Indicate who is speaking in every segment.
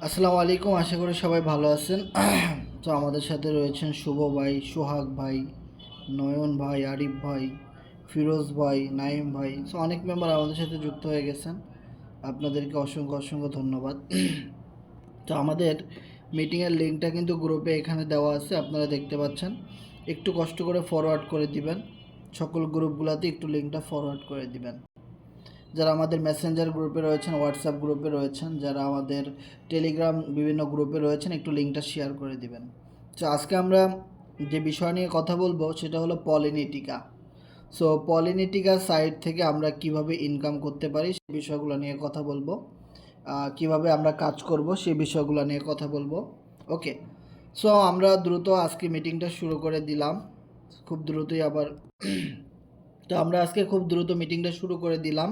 Speaker 1: আসসালামু আলাইকুম, আশা করি সবাই ভালো আছেন। তো আমাদের সাথে রয়েছেন শুভ ভাই, সোহাগ ভাই, নয়ন ভাই, আরিফ ভাই, ফিরোজ ভাই, নাইম ভাই। সো অনেক মেম্বার আমাদের সাথে যুক্ত হয়ে গেছেন, আপনাদেরকে অসংখ্য অসংখ্য ধন্যবাদ। তো আমাদের মিটিংয়ের লিঙ্কটা কিন্তু গ্রুপে এখানে দেওয়া আছে, আপনারা দেখতে পাচ্ছেন। একটু কষ্ট করে ফরওয়ার্ড করে দিবেন, সকল গ্রুপগুলোতে একটু লিঙ্কটা ফরওয়ার্ড করে দিবেন। যারা আমাদের মেসেঞ্জার গ্রুপে রয়েছেন, হোয়াটসঅ্যাপ গ্রুপে রয়েছেন, যারা আমাদের টেলিগ্রাম বিভিন্ন গ্রুপে রয়েছেন, একটু লিঙ্কটা শেয়ার করে দিবেন। তো আজকে আমরা যে বিষয় নিয়ে কথা বলবো সেটা হলো পলিনেটিকা। সো পলিনেটিকা সাইট থেকে আমরা কিভাবে ইনকাম করতে পারি সেই বিষয়গুলো নিয়ে কথা বলবো, কিভাবে আমরা কাজ করব সেই বিষয়গুলো নিয়ে কথা বলবো। ওকে, সো আমরা দ্রুত আজকে মিটিংটা শুরু করে দিলাম, খুব দ্রুতই আবার। তো আমরা আজকে খুব দ্রুত মিটিংটা শুরু করে দিলাম,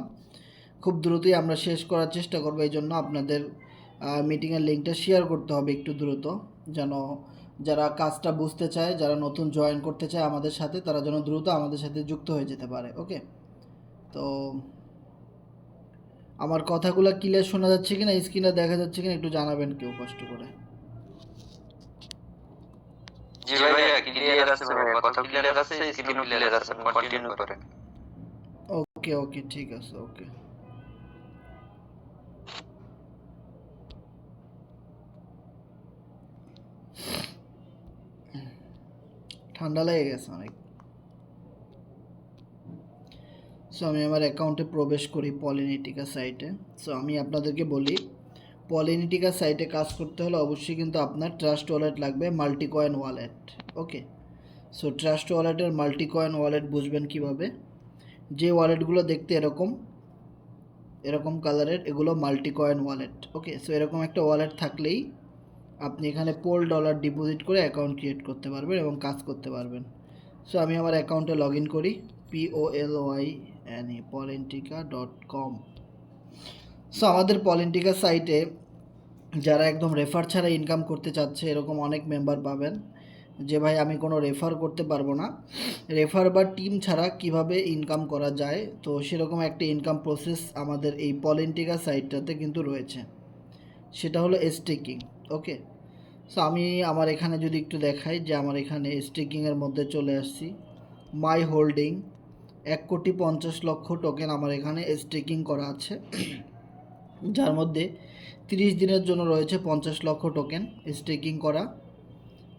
Speaker 1: খুব দ্রুতই আমরা শেষ করার চেষ্টা করবো। এই জন্য আপনাদের মিটিংয়ের লিঙ্কটা শেয়ার করতে হবে একটু দ্রুত, যেন যারা কাজটা বুঝতে চায়, যারা নতুন জয়েন করতে চায় আমাদের সাথে, তারা যেন দ্রুত আমাদের সাথে যুক্ত হয়ে যেতে পারে। ওকে, তো আমার কথাগুলো ক্লিয়ার শোনা যাচ্ছে কিনা, স্ক্রিনে দেখা যাচ্ছে কিনা একটু জানাবেন কেউ কষ্ট করে।
Speaker 2: জি ভাইয়া, ক্লিয়ার আছে ভাইয়া, কথা ক্লিয়ার আছে, স্ক্রিনও ক্লিয়ার আছে, কন্টিনিউ করেন।
Speaker 1: ওকে ওকে, ঠিক আছে। ওকে, ঠান্ডা লেগে গেছে অনেক। সো আমি আমার অ্যাকাউন্টে প্রবেশ করি পলিনেটিকা সাইটে। সো আমি আপনাদেরকে বলি, পলিনেটিকা সাইটে কাজ করতে হলে অবশ্যই কিন্তু আপনার ট্রাস্ট ওয়ালেট লাগবে, মাল্টি কয়েন ওয়ালেট। ওকে, সো ট্রাস্ট ওয়ালেটের মাল্টি কয়েন ওয়ালেট বুঝবেন কিভাবে? যে ওয়ালেটগুলো দেখতে এরকম এরকম কালারের, এগুলো মাল্টি কয়েন ওয়ালেট। ওকে, সো এরকম একটা ওয়ালেট থাকলেই আপনি এখানে $পোল ডিপোজিট করে অ্যাকাউন্ট ক্রিয়েট করতে পারবেন এবং কাজ করতে পারবেন। সো আমি আমার অ্যাকাউন্টে লগ ইন করি, polyne polentica.com। সো আমাদের পলিনেটিকা সাইটে যারা একদম রেফার ছাড়া ইনকাম করতে চাচ্ছে, এরকম অনেক মেম্বার পাবেন যে ভাই আমি কোনো রেফার করতে পারবো না, রেফার বা টিম ছাড়া কিভাবে ইনকাম করা যায়। তো সেরকম একটা ইনকাম প্রসেস আমাদের এই পলিনেটিকা সাইটটাতে কিন্তু রয়েছে, সেটা হলো স্টেকিং। ওকে, সো আমি আমার এখানে যদি একটু দেখাই যে আমার এখানে স্টেকিংয়ের মধ্যে চলে আসছি। মাই হোল্ডিং 1,50,00,000 টোকেন আমার এখানে স্টেকিং করা আছে, যার মধ্যে 30 দিনের জন্য রয়েছে 50,00,000 টোকেন স্টেকিং করা,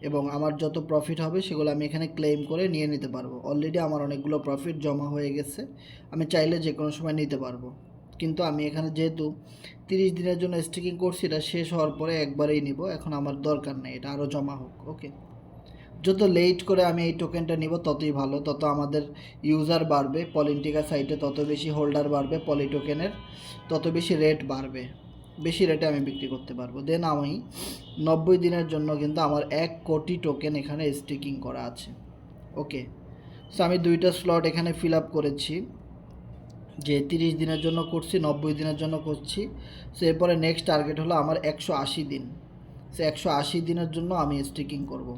Speaker 1: এবং আমার যত প্রফিট হবে সেগুলো আমি এখানে ক্লেম করে নিয়ে নিতে পারবো। অলরেডি আমার অনেকগুলো প্রফিট জমা হয়ে গেছে, আমি চাইলে যে কোনো সময় নিতে পারবো। কিন্তু আমি এখানে যেহেতু 30 দিনের জন্য স্টেকিং করছি, এটা শেষ হওয়ার পরে একবারেই নিব, এখন আমার দরকার নেই, এটা আরও জমা হোক। ওকে, যত লেট করে আমি এই টোকেনটা নিব ততই ভালো, তত আমাদের ইউজার বাড়বে পলিনেটিকা সাইটে, তত বেশি হোল্ডার বাড়বে পলি টোকেনের, তত বেশি রেট বাড়বে, বেশি রেটে আমি বিক্রি করতে পারবো। দেন আমি 90 দিনের জন্য কিন্তু আমার 1,00,00,000 টোকেন এখানে স্টেকিং করা আছে। ওকে, সো আমি দুইটা স্লট এখানে ফিল আপ করেছি, যে 30 দিনের জন্য করছি, 90 দিনের জন্য করছি। সো এরপরে নেক্সট টার্গেট হলো আমার 180 দিন। সো 180 দিনের জন্য আমি স্টেকিং করব।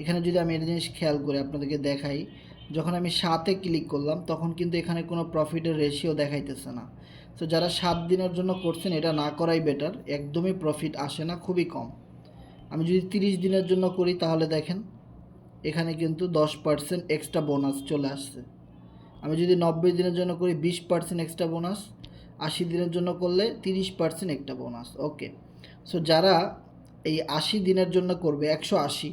Speaker 1: এখানে যদি আমি একটা জিনিস খেয়াল করে আপনাদেরকে দেখাই, যখন আমি 7-এ ক্লিক করলাম তখন কিন্তু এখানে কোনো প্রফিটের রেশিও দেখাইতেছে না। সো যারা 7 দিনের জন্য করছেন এটা না করাই বেটার, একদমই প্রফিট আসে না, খুবই কম। আমি যদি 30 দিনের জন্য করি তাহলে দেখেন এখানে কিন্তু 10% এক্সট্রা বোনাস চলে আসছে। আমি যদি 90 দিনের জন্য করি 20% এক্সট্রা বোনাস, 80 দিনের জন্য করলে 30% একটা বোনাস। ওকে, সো যারা এই 80 দিনের জন্য করবে 180,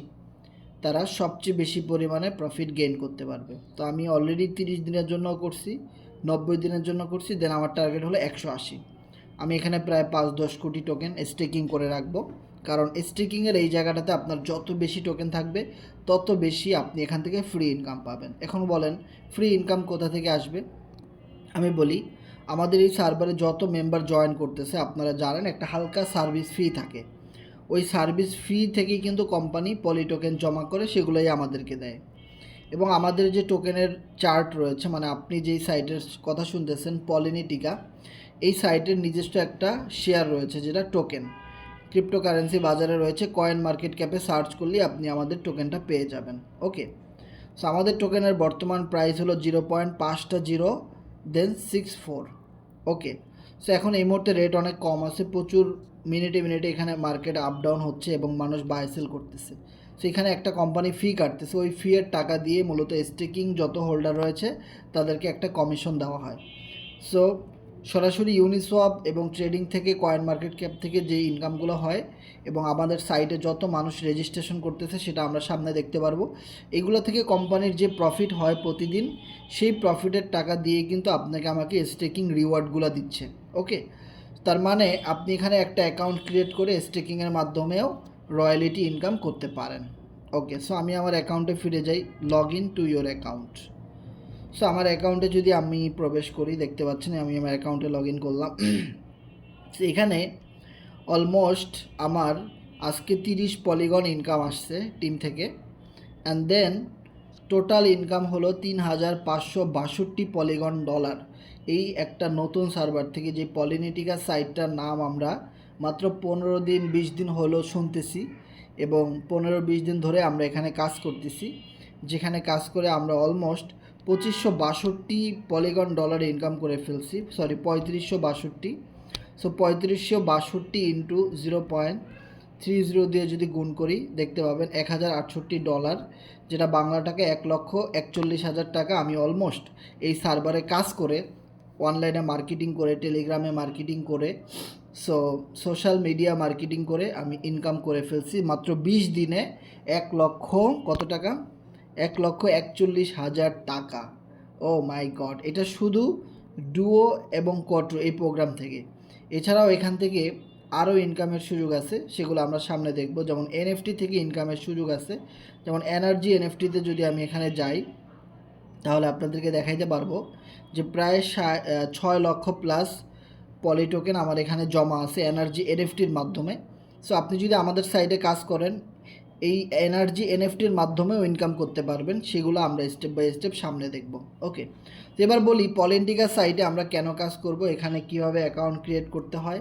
Speaker 1: তারা সবচেয়ে বেশি পরিমাণে প্রফিট গেইন করতে পারবে। তো আমি অলরেডি 30 দিনের জন্য করছি, 90 দিনের জন্য করছি, দেন আমার টার্গেট হলো 180। আমি এখানে প্রায় 5-10 কোটি টোকেন স্টেকিং করে রাখবো, কারণ স্টেকিংয়ের এই জায়গাটাতে আপনার যত বেশি টোকেন থাকবে তত বেশি আপনি এখান থেকে ফ্রি ইনকাম পাবেন। এখন বলেন ফ্রি ইনকাম কোথা থেকে আসবে? আমি বলি, আমাদের এই সার্ভারে যত মেম্বার জয়েন করতেছে আপনারা জানেন একটা হালকা সার্ভিস ফি থাকে, ওই সার্ভিস ফি থেকেই কিন্তু কোম্পানি পলি টোকেন জমা করে সেগুলোই আমাদেরকে দেয়। এবং আমাদের যে টোকেনের চার্ট রয়েছে, মানে আপনি যেই সাইটের কথা শুনতেছেন পলিনেটিকা, এই সাইটের নিজস্ব একটা শেয়ার রয়েছে যেটা টোকেন ক্রিপ্টোকারেন্সি বাজারে রয়েছে, কয়েন মার্কেট ক্যাপে সার্চ করলেই আপনি আমাদের টোকেনটা পেয়ে যাবেন। ওকে, সো আমাদের টোকেনের বর্তমান প্রাইস হলো 0.50 দেন 64। ওকে, সো এখন এই মুহূর্তে রেট অনেক কম আছে, প্রচুর মিনিটে মিনিটে এখানে মার্কেট আপ ডাউন হচ্ছে এবং মানুষ বাই সেল করতেছে। সো এখানে একটা কোম্পানি ফি কাটতেছে, ওই ফি এর টাকা দিয়ে মূলত স্টেকিং যত হোল্ডার রয়েছে তাদেরকে একটা কমিশন দেওয়া হয়। সো সরাসরি ইউনিসোয়াপ এবং ট্রেডিং থেকে কয়েন মার্কেট ক্যাপ থেকে যে ইনকামগুলো হয় এবং আমাদের সাইটে যত মানুষ রেজিস্ট্রেশন করতেছে সেটা আমরা সামনে দেখতে পারবো। এগুলো থেকে কোম্পানির যে প্রফিট হয় প্রতিদিন, সেই প্রফিটের টাকা দিয়ে কিন্তু আপনাকে আমাকে স্টেকিং রিওয়ার্ডগুলো দিচ্ছে। ওকে, তার মানে আপনি এখানে একটা অ্যাকাউন্ট ক্রিয়েট করে স্টেকিংয়ের মাধ্যমেও রয়্যালিটি ইনকাম করতে পারেন। ওকে, সো আমি আমার অ্যাকাউন্টে ফিরে যাই, log in to your account. So আমার অ্যাকাউন্টে যদি আমি প্রবেশ করি, দেখতে পাচ্ছেন আমি আমার অ্যাকাউন্টে লগ ইন করলাম। তো এখানে অলমোস্ট আমার আজকে 30 পলিগন ইনকাম আসছে টিম থেকে, অ্যান্ড দেন টোটাল ইনকাম হলো 3562 পলিগন ডলার। এই একটা নতুন সার্ভার থেকে, যে পলিনেটিকা সাইটটার নাম আমরা মাত্র 15 দিন 20 দিন হলো শুনতেছি এবং 15-20 দিন ধরে আমরা এখানে কাজ করতেছি, যেখানে কাজ করে আমরা অলমোস্ট 2562 পলিগন ডলার ইনকাম করে ফেলছি, সরি 3562। সো 3562 ইন্টু 0.30 দিয়ে যদি গুণ করি দেখতে পাবেন $1068, যেটা বাংলা টাকা 1,41,000 টাকা আমি অলমোস্ট এই সার্ভারে কাজ করে, অনলাইনে মার্কেটিং করে, টেলিগ্রামে মার্কেটিং করে, সোশ্যাল মিডিয়া মার্কেটিং করে আমি ইনকাম করে ফেলছি মাত্র 20 দিনে। 1 লক্ষ কত টাকা? 1,41,000 টাকা। ও মাই গড, এটা শুধু ডুও এবং কোয়াট্রো এই প্রোগ্রাম থেকে। এছাড়াও এখান থেকে আরও ইনকামের সুযোগ আছে, সেগুলো আমরা সামনে দেখব। যেমন এনএফটি থেকে ইনকামের সুযোগ আছে, যেমন এনার্জি এনএফটিতে যদি আমি এখানে যাই তাহলে আপনাদেরকে দেখাইতে পারবো যে প্রায় 6 লক্ষ প্লাস পলি টোকেন আমার এখানে জমা আছে এনার্জি এনএফটির মাধ্যমে। সো আপনি যদি আমাদের সাইডে কাজ করেন, এই এনার্জি এনএফটির মাধ্যমেও ইনকাম করতে পারবেন, সেগুলো আমরা স্টেপ বাই স্টেপ সামনে দেখব। ওকে, তো এবার বলি পলিনেটিকা সাইটে আমরা কেন কাজ করব, এখানে কিভাবে অ্যাকাউন্ট ক্রিয়েট করতে হয়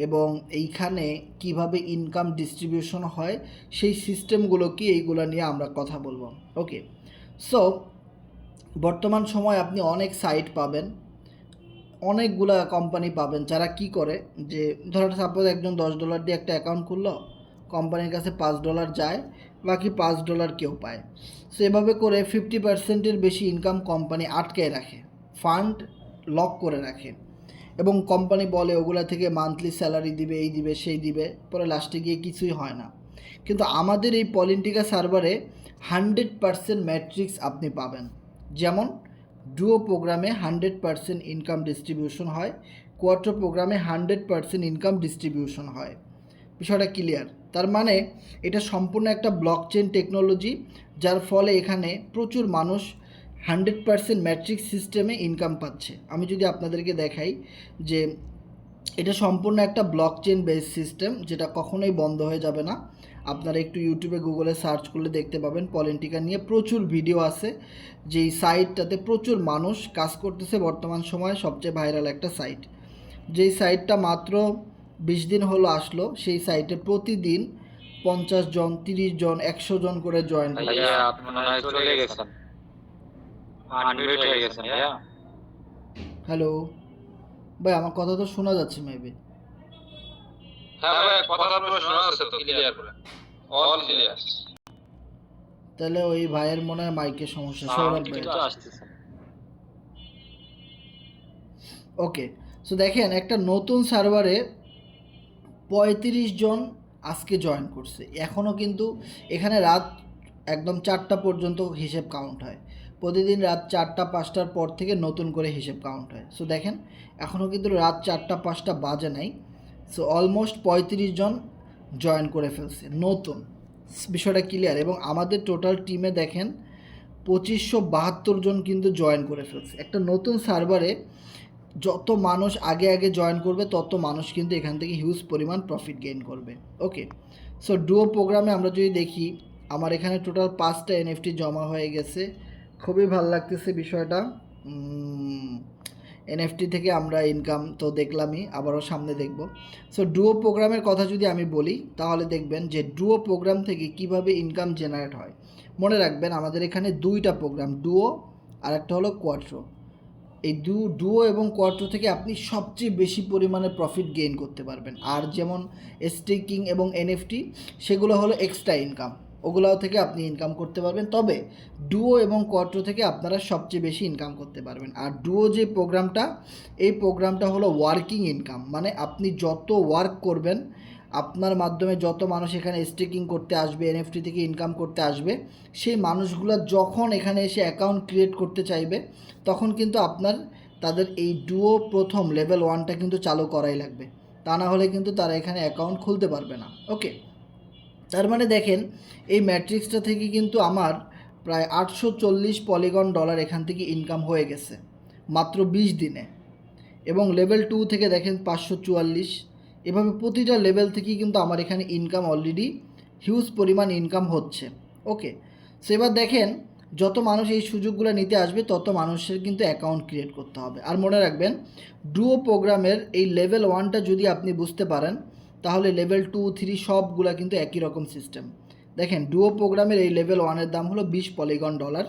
Speaker 1: এবং এইখানে কিভাবে ইনকাম ডিস্ট্রিবিউশন হয়, সেই সিস্টেমগুলো কি, এইগুলো নিয়ে আমরা কথা বলবো। ওকে, সো বর্তমান সময় আপনি অনেক সাইট পাবেন, অনেকগুলা কোম্পানি পাবেন যারা কি করে, যে ধরো সাপোজ একজন $10 দিয়ে একটা অ্যাকাউন্ট খুললো, কোম্পানির কাছে $5 যায়, বাকি $5 কেউ পায়। সো এভাবে করে 50%-এর বেশি ইনকাম কোম্পানি আটকায় রাখে, ফান্ড লক করে রাখে, এবং কোম্পানি বলে ওগুলা থেকে মান্থলি স্যালারি দিবে, এই দিবে সেই দিবে, পরে লাস্টে গিয়ে কিছুই হয় না। কিন্তু আমাদের এই পলিনেটিকা সার্ভারে 100% ম্যাট্রিক্স আপনি পাবেন। যেমন ডুও প্রোগ্রামে 100% ইনকাম ডিস্ট্রিবিউশন হয়, কোয়াট্রো প্রোগ্রামে 100% ইনকাম ডিস্ট্রিবিউশন হয়। বিষয়টা ক্লিয়ার? তার মানে এটা সম্পূর্ণ একটা ব্লকচেন টেকনোলজি, যার ফলে এখানে প্রচুর মানুষ 100% ম্যাট্রিক্স সিস্টেমে ইনকাম পাচ্ছে। আমি যদি আপনাদেরকে দেখাই যে এটা সম্পূর্ণ একটা ব্লকচেন বেস সিস্টেম, যেটা কখনোই বন্ধ হয়ে যাবে না। আপনারা একটু ইউটিউবে গুগলে সার্চ করলে দেখতে পাবেন, পলিনেটিকা নিয়ে প্রচুর ভিডিও আছে, যেই সাইটটাতে প্রচুর মানুষ কাজ করতেছে। বর্তমান সময়ে সবচেয়ে ভাইরাল একটা সাইট, যেই সাইটটা মাত্র 20 দিন হলো আসলো, সেই সাইটে প্রতিদিন 50 জন, 30 জন, 100 জন করে জয়েন করে।
Speaker 2: ভাইয়া আপনি মনে হয় চলে গেছেন, আনমিউট হয়ে গেছেন ভাইয়া।
Speaker 1: হ্যালো ভাই, আমার কথা তো শোনা যাচ্ছে মেবি।
Speaker 2: হ্যাঁ ভাই, কথা পুরো শোনা যাচ্ছে তো, ক্লিয়ার করে, অল ক্লিয়ার।
Speaker 1: তাহলে ওই ভাইয়ের মনে হয় মাইকের সমস্যা, সৌরভ ভাই।
Speaker 2: কিন্তু আসতেছে।
Speaker 1: ওকে, সো দেখেন একটা নতুন সার্ভারে 35 জন আজকে জয়েন করছে, এখনও কিন্তু এখানে রাত একদম 4টা পর্যন্ত হিসেব কাউন্ট হয়। প্রতিদিন রাত 4টা-5টার পর থেকে নতুন করে হিসেব কাউন্ট হয়। সো দেখেন এখনও কিন্তু রাত 4টা-5টা বাজে নাই। সো অলমোস্ট 35 জন জয়েন করে ফেলছে নতুন। বিষয়টা ক্লিয়ার? এবং আমাদের টোটাল টিমে দেখেন 2572 জন কিন্তু জয়েন করে ফেলছে। একটা নতুন সার্ভারে যত মানুষ আগে আগে জয়েন করবে তত মানুষ কিন্তু এখান থেকে হিউজ পরিমাণ প্রফিট গেইন করবে। ওকে, সো ডুও প্রোগ্রামে আমরা যদি দেখি, আমার এখানে টোটাল 5টা এনএফটি জমা হয়ে গেছে। খুবই ভালো লাগতেছে বিষয়টা। এনএফটি থেকে আমরা ইনকাম তো দেখলামই, আবারও সামনে দেখব। সো ডুও প্রোগ্রামের কথা যদি আমি বলি তাহলে দেখবেন যে ডুও প্রোগ্রাম থেকে কিভাবে ইনকাম জেনারেট হয়। মনে রাখবেন আমাদের এখানে 2টা প্রোগ্রাম, ডুও আর একটা হলো কোয়াট্রো। এই ডুও এবং কোয়াট্রো থেকে আপনি সবচেয়ে বেশি পরিমাণে প্রফিট গেইন করতে পারবেন। আর যেমন স্টেকিং এবং এনএফটি সেগুলো হলো এক্সট্রা ইনকাম, ওগুলোও থেকে আপনি ইনকাম করতে পারবেন। তবে ডুও এবং কোয়াট্রো থেকে আপনারা সবচেয়ে বেশি ইনকাম করতে পারবেন। আর ডুও যে প্রোগ্রামটা, এই প্রোগ্রামটা হলো ওয়ার্কিং ইনকাম, মানে আপনি যত ওয়ার্ক করবেন, আপনার মাধ্যমে যত মানুষ এখানে স্টেকিং করতে আসবে, এনএফটি থেকে ইনকাম করতে আসবে, সেই মানুষগুলো যখন এখানে এসে অ্যাকাউন্ট ক্রিয়েট করতে চাইবে তখন কিন্তু আপনার তাদের এই ডুও প্রথম লেভেল 1টা কিন্তু চালু করাই লাগবে, তা না হলে কিন্তু তারা এখানে অ্যাকাউন্ট খুলতে পারবে না। ওকে, তার মানে দেখেন এই ম্যাট্রিক্সটা থেকে কিন্তু আমার প্রায় 840 পলিগন ডলার এখান থেকে ইনকাম হয়ে গেছে মাত্র 20 দিনে। এবং লেভেল 2 থেকে দেখেন 544, এভাবে প্রতিটা লেভেল থেকেই কিন্তু আমার এখানে ইনকাম অলরেডি হিউজ পরিমাণ ইনকাম হচ্ছে। ওকে, সো এবার দেখেন যত মানুষ এই সুযোগগুলো নিতে আসবে তত মানুষের কিন্তু অ্যাকাউন্ট ক্রিয়েট করতে হবে। আর মনে রাখবেন ডুও প্রোগ্রামের এই লেভেল 1টা যদি আপনি বুঝতে পারেন তাহলে লেভেল 2, 3 সবগুলা কিন্তু একই রকম সিস্টেম। দেখেন ডুও প্রোগ্রামের এই লেভেল 1-এর দাম হলো 20 পলিগন ডলার।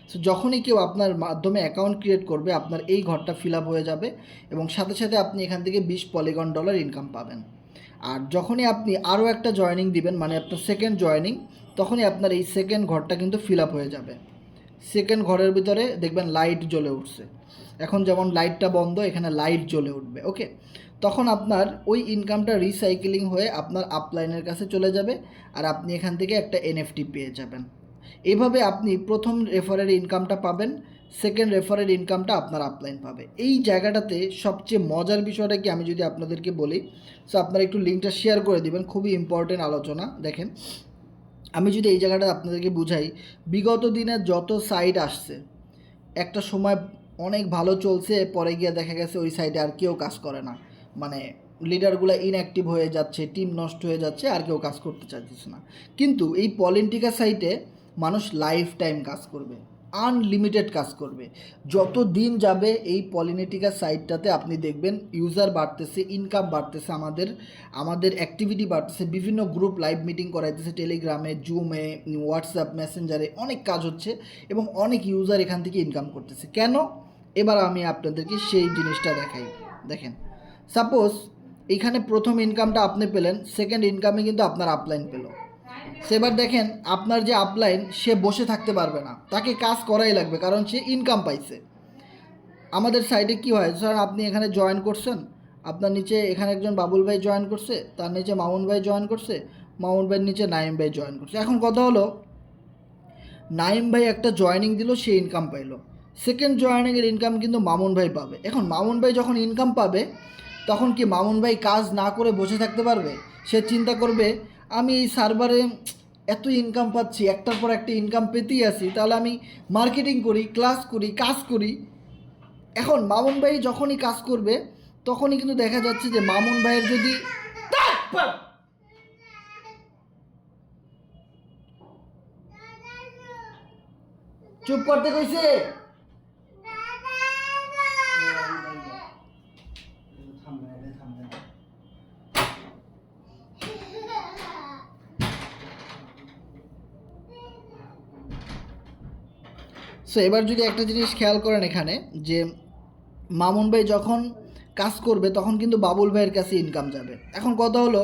Speaker 1: সো যখনই কেউ আপনার মাধ্যমে অ্যাকাউন্ট ক্রিয়েট করবে আপনার এই ঘরটা ফিল আপ হয়ে যাবে এবং সাথে সাথে আপনি এখান থেকে 20 পলিগন ডলার ইনকাম পাবেন। আর যখনই আপনি আরও একটা জয়েনিং দিবেন, মানে আপনার সেকেন্ড জয়েনিং, তখনই আপনার এই সেকেন্ড ঘরটা কিন্তু ফিল আপ হয়ে যাবে। সেকেন্ড ঘরের ভিতরে দেখবেন লাইট জ্বলে উঠছে, এখন যেমন লাইটটা বন্ধ এখানে লাইট জ্বলে উঠবে। ওকে, তখন আপনার ওই ইনকামটা রিসাইকেলিং হয়ে আপনার আপলাইনের কাছে চলে যাবে আর আপনি এখান থেকে একটা এনএফটি পেয়ে যাবেন। এইভাবে আপনি প্রথম রেফারের ইনকামটা পাবেন, সেকেন্ড রেফারের ইনকামটা আপনার আপলাইন পাবে। এই জায়গাটাতে সবচেয়ে মজার বিষয়টা কি আমি যদি আপনাদেরকে বলি, সো আপনারা একটু লিঙ্কটা শেয়ার করে দিবেন, খুবই ইম্পর্টেন্ট আলোচনা। দেখেন আমি যদি এই জায়গাটা আপনাদেরকে বুঝাই, বিগত দিনে যত সাইট আসছে একটা সময় অনেক ভালো চলছে, পরে গিয়ে দেখা গেছে ওই সাইটে আর কেউ কাজ করে না, মানে লিডারগুলো ইনঅ্যাক্টিভ হয়ে যাচ্ছে, টিম নষ্ট হয়ে যাচ্ছে, আর কেউ কাজ করতে চাইতেছে না। কিন্তু এই পলিটিকা সাইটে মানুষ লাইফ টাইম কাজ করবে, আনলিমিটেড কাজ করবে। যত দিন যাবে এই পলিনেটিকা সাইটটাতে আপনি দেখবেন ইউজার বাড়তেছে, ইনকাম বাড়তেছে, আমাদের অ্যাক্টিভিটি বাড়তেছে, বিভিন্ন গ্রুপ লাইভ মিটিং করাইতেছে, টেলিগ্রামে, জুমে, হোয়াটসঅ্যাপ, মেসেঞ্জারে অনেক কাজ হচ্ছে এবং অনেক ইউজার এখান থেকে ইনকাম করতেছে। কেন? এবার আমি আপনাদেরকে সেই জিনিসটা দেখাই। দেখেন সাপোজ এইখানে প্রথম ইনকামটা আপনি পেলেন, সেকেন্ড ইনকামে কিন্তু আপনার আপলাইন পেলো। সেবার দেখেন আপনার যে আপলাইন সে বসে থাকতে পারবে না, তাকে কাজ করাই লাগবে, কারণ সে ইনকাম পাইছে। আমাদের সাইডে কি হয়, স্যার আপনি এখানে জয়েন করছেন, আপনার নিচে এখানে একজন বাবুল ভাই জয়েন করছে, তার নিচে মামুন ভাই জয়েন করছে, মামুন ভাইয়ের নিচে নাইম ভাই জয়েন করছে। এখন কথা হলো নাইম ভাই একটা জয়েনিং দিল, সে ইনকাম পাইলো, সেকেন্ড জয়েনিংয়ের ইনকাম কিন্তু মামুন ভাই পাবে। এখন মামুন ভাই যখন ইনকাম পাবে তখন কি মামুন ভাই কাজ না করে বসে থাকতে পারবে? সে চিন্তা করবে আমি এই সার্ভারে এত ইনকাম পাচ্ছি, একটার পর একটা ইনকাম পেতেই আছি, তাহলে আমি মার্কেটিং করি, ক্লাস করি, কাজ করি। এখন মামুন ভাই যখনই কাজ করবে তখনই কিন্তু দেখা যাচ্ছে যে মামুন ভাইয়ের যদি চুপ করতে কইছে, সো এবার যদি একটা জিনিস খেয়াল করেন এখানে, যে মামুন ভাই যখন কাজ করবে তখন কিন্তু বাবুল ভাইয়ের কাছে ইনকাম যাবে। এখন কথা হলো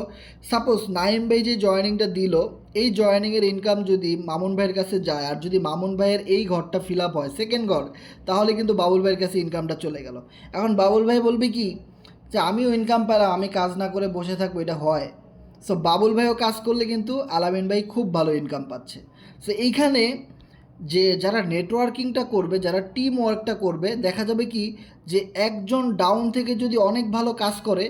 Speaker 1: সাপোজ নাইম ভাই যে জয়েনিংটা দিল, এই জয়েনিংয়ের ইনকাম যদি মামুন ভাইয়ের কাছে যায় আর যদি মামুন ভাইয়ের এই ঘরটা ফিল আপ হয় সেকেন্ড ঘর, তাহলে কিন্তু বাবুল ভাইয়ের কাছে ইনকামটা চলে গেল। এখন বাবুল ভাই বলবে কি যে আমিও ইনকাম পেলাম, আমি কাজ না করে বসে থাকবো, এটা হয়? সো বাবুল ভাইও কাজ করলে কিন্তু আলামিন ভাই খুব ভালো ইনকাম পাচ্ছে। সো এইখানে যে যারা নেটওয়ার্কিংটা করবে, যারা টিম ওয়ার্কটা করবে, দেখা যাবে কি যে একজন ডাউন থেকে যদি অনেক ভালো কাজ করে,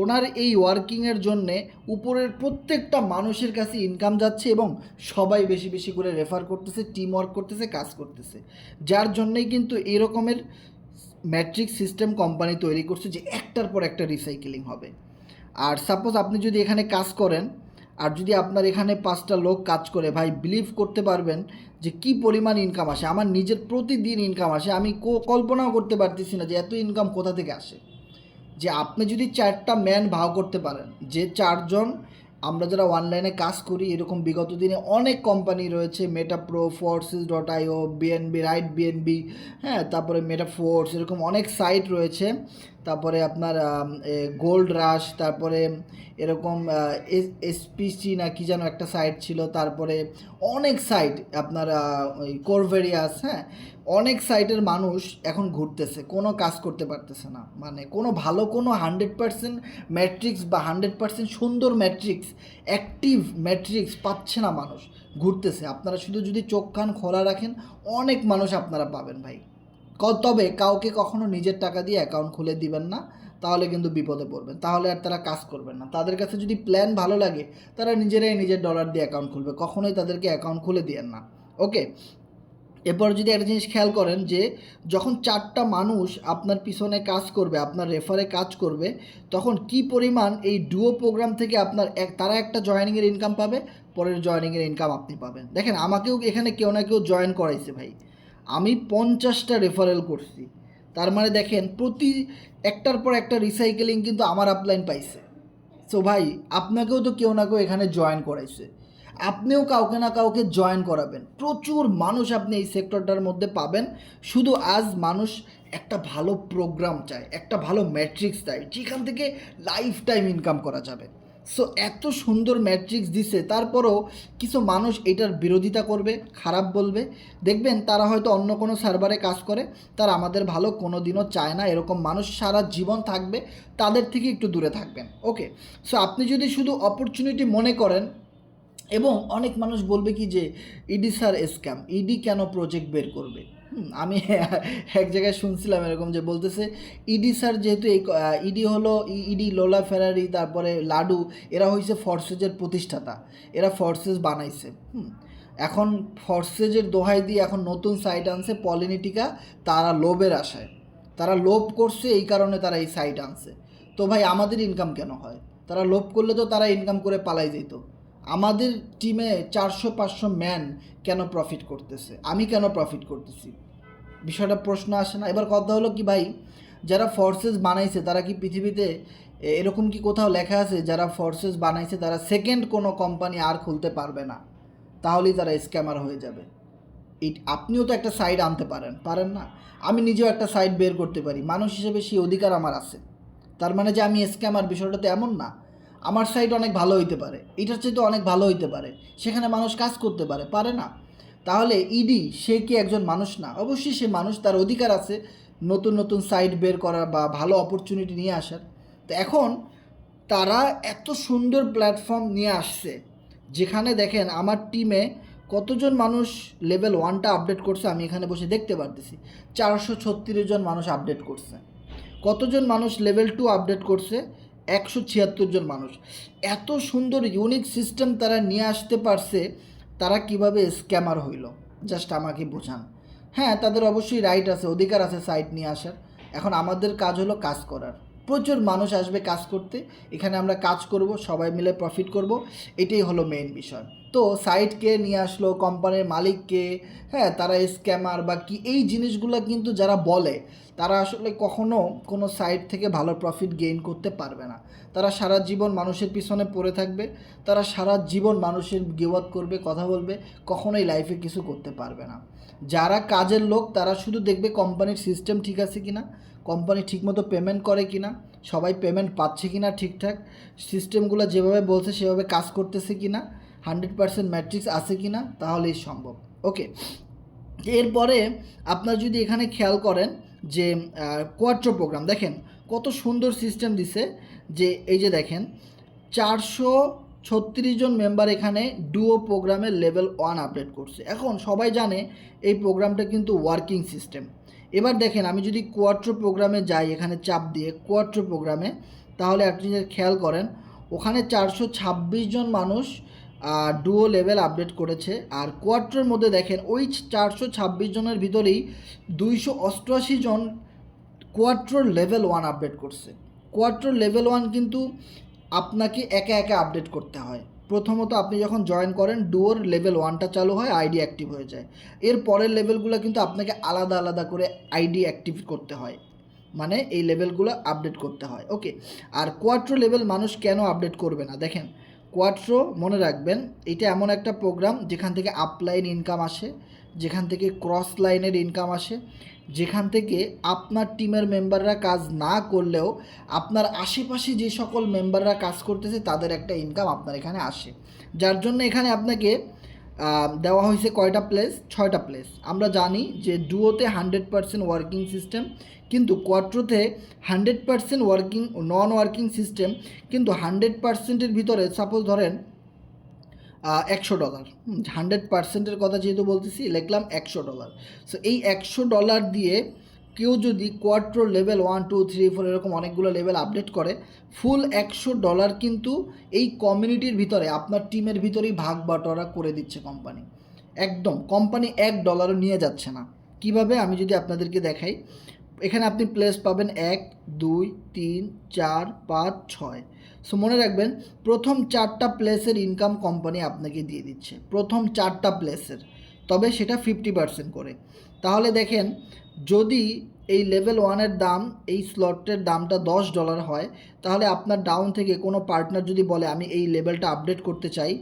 Speaker 1: ওনার এই ওয়ার্কিংয়ের জন্যে উপরের প্রত্যেকটা মানুষের কাছে ইনকাম যাচ্ছে এবং সবাই বেশি বেশি করে রেফার করতেছে, টিম ওয়ার্ক করতেছে, কাজ করতেছে। যার জন্যেই কিন্তু এই রকমের ম্যাট্রিক্স সিস্টেম কোম্পানি তৈরি করছে যে একটার পর একটা রিসাইকেলিং হবে। আর সাপোজ আপনি যদি এখানে কাজ করেন আর যদি আপনার এখানে 5টা লোক কাজ করে, ভাই বিলিভ করতে পারবেন যে কি পরিমাণ ইনকাম আসে। আমার নিজের প্রতিদিন ইনকাম আসে, আমি কল্পনাও করতে পারতেছি না যে এত ইনকাম কোথা থেকে আসে। যে আপনি যদি 4টা ম্যান ভাগ করতে পারেন, যে 4জন আমরা যারা অনলাইনে কাজ করি এরকম বিগত দিনে অনেক কোম্পানি রয়েছে, মেটাপ্রো, ফোর্সেস.io, বিএনবি, রাইট বিএনবি, হ্যাঁ, তারপরে মেটাফোর্স, এরকম অনেক সাইট রয়েছে। তারপরে আপনার গোল্ড রাশ, তারপরে এরকম এসপিসি না কি যেন একটা সাইট ছিল, তারপরে অনেক সাইট আপনার ওই কোরভেরিয়াস, হ্যাঁ, অনেক সাইটের মানুষ এখন ঘুরতেছে, কোনো কাজ করতে পারতেছে না, মানে কোনো ভালো কোনো 100% ম্যাট্রিক্স বা 100% সুন্দর ম্যাট্রিক্স, অ্যাক্টিভ ম্যাট্রিক্স পাচ্ছে না মানুষ, ঘুরতেছে। আপনারা শুধু যদি চোখ কান খোলা রাখেন অনেক মানুষ আপনারা পাবেন ভাই। তবে কাউকে কখনো নিজের টাকা দিয়ে অ্যাকাউন্ট খুলে দিবেন না, তাহলে কিন্তু বিপদে পড়বেন, তাহলে আর তারা কাজ করবেন না। তাদের কাছে যদি প্ল্যান ভালো লাগে তারা নিজেরাই নিজের ডলার দিয়ে অ্যাকাউন্ট খুলবে, কখনোই তাদেরকে অ্যাকাউন্ট খুলে দিয়েন না। ওকে, এরপর যদি একটা জিনিস খেয়াল করেন যে যখন 4টা মানুষ আপনার পিছনে কাজ করবে, আপনার রেফারে কাজ করবে, তখন কি পরিমাণ এই ডুও প্রোগ্রাম থেকে আপনার তারা একটা জয়েনিংয়ের ইনকাম পাবে, পরের জয়েনিংয়ের ইনকাম আপনি পাবেন। দেখেন আমাকেও এখানে কেউ না কেউ জয়েন করাইছে ভাই, আমি 50টা রেফারেল করছি, তার মানে দেখেন প্রতি একটার পর একটা রিসাইকেলিং কিন্তু আমার আপলাইন পাইছে। সো ভাই আপনাকেও তো কেউ না কেউ এখানে জয়েন করাইছে, আপনিও কাউকে না কাউকে জয়েন করাবেন। প্রচুর মানুষ আপনি এই সেক্টরটার মধ্যে পাবেন, শুধু আজ মানুষ একটা ভালো প্রোগ্রাম চায়, একটা ভালো ম্যাট্রিক্স চায় যেখান থেকে লাইফ টাইম ইনকাম করা যাবে। সো এত সুন্দর ম্যাট্রিক্স দিছে, তারপরেও কিছু মানুষ এটার বিরোধিতা করবে, খারাপ বলবে। দেখবেন তারা হয়তো অন্য কোনো সার্ভারে কাজ করে, তারা আমাদের ভালো কোনো দিনও চায় না, এরকম মানুষ সারা জীবন থাকবে, তাদের থেকে একটু দূরে থাকবেন। ওকে, সো আপনি যদি শুধু অপরচুনিটি মনে করেন, এবং অনেক মানুষ বলবে কি যে ইডি স্যার স্ক্যাম, ইডি কেন প্রজেক্ট বের করবে। আমি এক জায়গায় শুনছিলাম এরকম যে বলতেছে ইডি স্যার যেহেতু এই ইডি হলো ইডি, লোলা ফেরারি, তারপরে লাডু, এরা হয়েছে ফর্সেজের প্রতিষ্ঠাতা, এরা ফর্সেস বানাইছে। এখন ফর্সেজের দোহাই দিয়ে এখন নতুন সাইট আনছে পলিনিটিকা, তারা লোভের আশায়, তারা লোভ করছে, এই কারণে তারা এই সাইট আনছে। তো ভাই আমাদের ইনকাম কেন হয়? তারা লোভ করলে তো তারা ইনকাম করে পালাই যেত। আমাদের টিমে 400-500 ম্যান কেন প্রফিট করতেছে, আমি কেন প্রফিট করতেছি? বিষয়টা প্রশ্ন আসে না? এবার কথা হলো কি ভাই, যারা ফোর্সেস বানাইছে তারা কি পৃথিবীতে এরকম কি কোথাও লেখা আছে যারা ফোর্সেস বানাইছে তারা সেকেন্ড কোনো কোম্পানি আর খুলতে পারবে না, তাহলেই তারা স্ক্যামার হয়ে যাবে? আপনিও তো একটা সাইট আনতে পারেন না? আমি নিজেও একটা সাইট বের করতে পারি, মানুষ হিসেবে সেই অধিকার আমার আছে। তার মানে যে আমি স্ক্যামার, বিষয়টা তো এমন না। আমার সাইট অনেক ভালো হইতে পারে, এটার চেয়ে তো অনেক ভালো হইতে পারে, সেখানে মানুষ কাজ করতে পারে না? তাহলে ইডি সে কি একজন মানুষ না? অবশ্যই সে মানুষ, তার অধিকার আছে নতুন নতুন সাইট বের করার বা ভালো অপরচুনিটি নিয়ে আসার। তো এখন তারা এত সুন্দর প্ল্যাটফর্ম নিয়ে আসছে, যেখানে দেখেন আমার টিমে কতজন মানুষ লেভেল 1টা আপডেট করছে, আমি এখানে বসে দেখতে পারতেছি 436 জন মানুষ আপডেট করছে। কতজন মানুষ লেভেল 2 আপডেট করছে? 176 জন মানুষ। এত সুন্দর ইউনিক সিস্টেম তারা নিয়ে আসতে পারছে, তারা কিভাবে স্ক্যামার হইল জাস্ট আমাকে বোঝান। হ্যাঁ, তাদের অবশ্যই রাইট আছে, অধিকার আছে সাইট নিয়ে আসার। এখন আমাদের কাজ হলো কাজ করার। প্রচুর মানুষ আসবে কাজ করতে, এখানে আমরা কাজ করব, সবাই মিলে প্রফিট করব, এটাই হলো মেইন বিষয়। তো সাইট কে নিয়ে আসলো, কোম্পানির মালিককে, হ্যাঁ, তারা স্ক্যামার বা কি, এই জিনিসগুলো কিন্তু যারা বলে তারা আসলে কখনো কোনো সাইট থেকে ভালো প্রফিট গেইন করতে পারবে না। তারা সারা জীবন মানুষের পিছনে পড়ে থাকবে, তারা সারা জীবন মানুষের গিবত করবে, কথা বলবে, কখনোই লাইফে কিছু করতে পারবে না। যারা কাজের লোক তারা শুধু দেখবে কোম্পানির সিস্টেম ঠিক আছে কিনা, কোম্পানি ঠিকমতো পেমেন্ট করে কিনা, সবাই পেমেন্ট পাচ্ছে কিনা ঠিকঠাক, সিস্টেমগুলো যেভাবে বলছে সেভাবে কাজ করতেছে কিনা, 100% ম্যাট্রিক্স আছে কিনা, তাহলেই সম্ভব। ওকে, এরপরে আপনার যদি এখানে খেয়াল করেন যে কোয়াট্রো প্রোগ্রাম দেখেন কত সুন্দর সিস্টেম দিছে, যে এই যে দেখেন 436 জন মেম্বার এখানে ডুও প্রোগ্রামের লেভেল 1 আপডেট করছে। এখন সবাই জানে এই প্রোগ্রামটা কিন্তু ওয়ার্কিং সিস্টেম। এবার দেখেন আমি যদি কোয়াট্রো প্রোগ্রামে যাই, এখানে চাপ দিয়ে কোয়াট্রো প্রোগ্রামে, তাহলে আপনি যে খেয়াল করেন ওখানে 426 জন মানুষ ডুও লেভেল আপডেট করেছে। আর কোয়াট্রোর মধ্যে দেখেন ওই 426 জনের ভিতরেই 288 জন কোয়াট্রোর লেভেল 1 আপডেট করছে। কোয়াট্রোর লেভেল 1 কিন্তু আপনাকে একা একা আপডেট করতে হয়। প্রথমত আপনি যখন জয়েন করেন ডুয়োর লেভেল 1টা চালু হয়, আইডি অ্যাক্টিভ হয়ে যায়। এর পরের লেভেলগুলো কিন্তু আপনাকে আলাদা আলাদা করে আইডি অ্যাক্টিভ করতে হয়, মানে এই লেভেলগুলো আপডেট করতে হয়। ওকে, আর কোয়াট্রো লেভেল মানুষ কেন আপডেট করবে না? দেখেন কোয়াট্রো মনে রাখবেন এটা এমন একটা প্রোগ্রাম যেখান থেকে আপলাইন ইনকাম আসে, যেখান থেকে ক্রস লাইনের ইনকাম আসে, যেখান থেকে আপনার টিমের মেম্বাররা কাজ না করলেও আপনার আশেপাশে যে সকল মেম্বাররা কাজ করতেছে তাদের একটা ইনকাম আপনার এখানে আসে। যার জন্য এখানে আপনাকে দেওয়া হয়েছে কয়টা প্লেস? 6টা প্লেস। আমরা জানি যে ডুয়োতে 100% ওয়ার্কিং সিস্টেম, কিন্তু কোয়াট্রোতে 100% ওয়ার্কিং নন ওয়ার্কিং সিস্টেম, কিন্তু 100%-এর ভিতরে সাপোজ ধরেন $100, 100%-এর কথা যেহেতু বলতেছি লিখলাম $100। সো এই $100 দিয়ে কেউ যদি কোয়াট্রো লেভেল 1 2 3 4 এরকম অনেকগুলো লেভেল আপডেট করে, ফুল $100 কিন্তু এই কমিউনিটির ভিতরে আপনার টিমের ভিতরেই ভাগ বাটোয়ারা করে দিচ্ছে কোম্পানি। একদম কোম্পানি $1 নিয়ে যাচ্ছে না। কিভাবে আমি যদি আপনাদেরকে দেখাই, এখানে আপনি প্লেস পাবেন 1 2 3 4 5 6। সো মনে রাখবেন প্রথম 4টা প্লেসের ইনকাম কোম্পানি আপনাকে দিয়ে দিচ্ছে, প্রথম 4টা প্লেসের, তবে সেটা 50% করে। তাহলে দেখেন যদি এই লেভেল 1-এর দাম, এই স্লটের দামটা $10 হয়, তাহলে আপনার ডাউন থেকে কোনো পার্টনার যদি বলে আমি এই লেভেলটা আপডেট করতে চাই,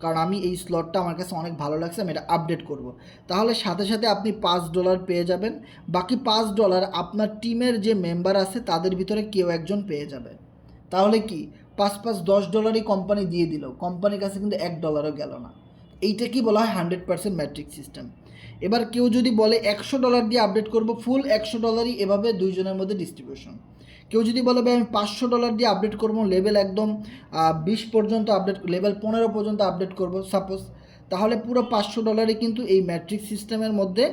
Speaker 1: কারণ আমি এই স্লটটা আমার কাছে অনেক ভালো লাগছে, আমি এটা আপডেট করব, তাহলে সাথে সাথে আপনি $5 পেয়ে যাবেন। বাকি $5 আপনার টিমের যে মেম্বার আছে তাদের ভিতরে কেউ একজন পেয়ে যাবে। তাহলে কি 5 5 $10 কোম্পানি দিয়ে দিল, কোম্পানির কাছে কিন্তু $1 গেল না। এইটা কি বলা হয় 100% ম্যাট্রিক সিস্টেম। এবার কেউ যদি বলে $100 দিয়ে আপডেট করব, ফুল $100-ই এভাবে দুইজনের মধ্যে ডিস্ট্রিবিউশন। কেউ যদি বলে ভাই আমি $500 দিয়ে আপডেট করবো, লেভেল একদম 20 পর্যন্ত আপডেট, লেভেল 15 পর্যন্ত আপডেট করব সাপোজ, তাহলে পুরো $500-ই কিন্তু এই ম্যাট্রিক সিস্টেমের মধ্যে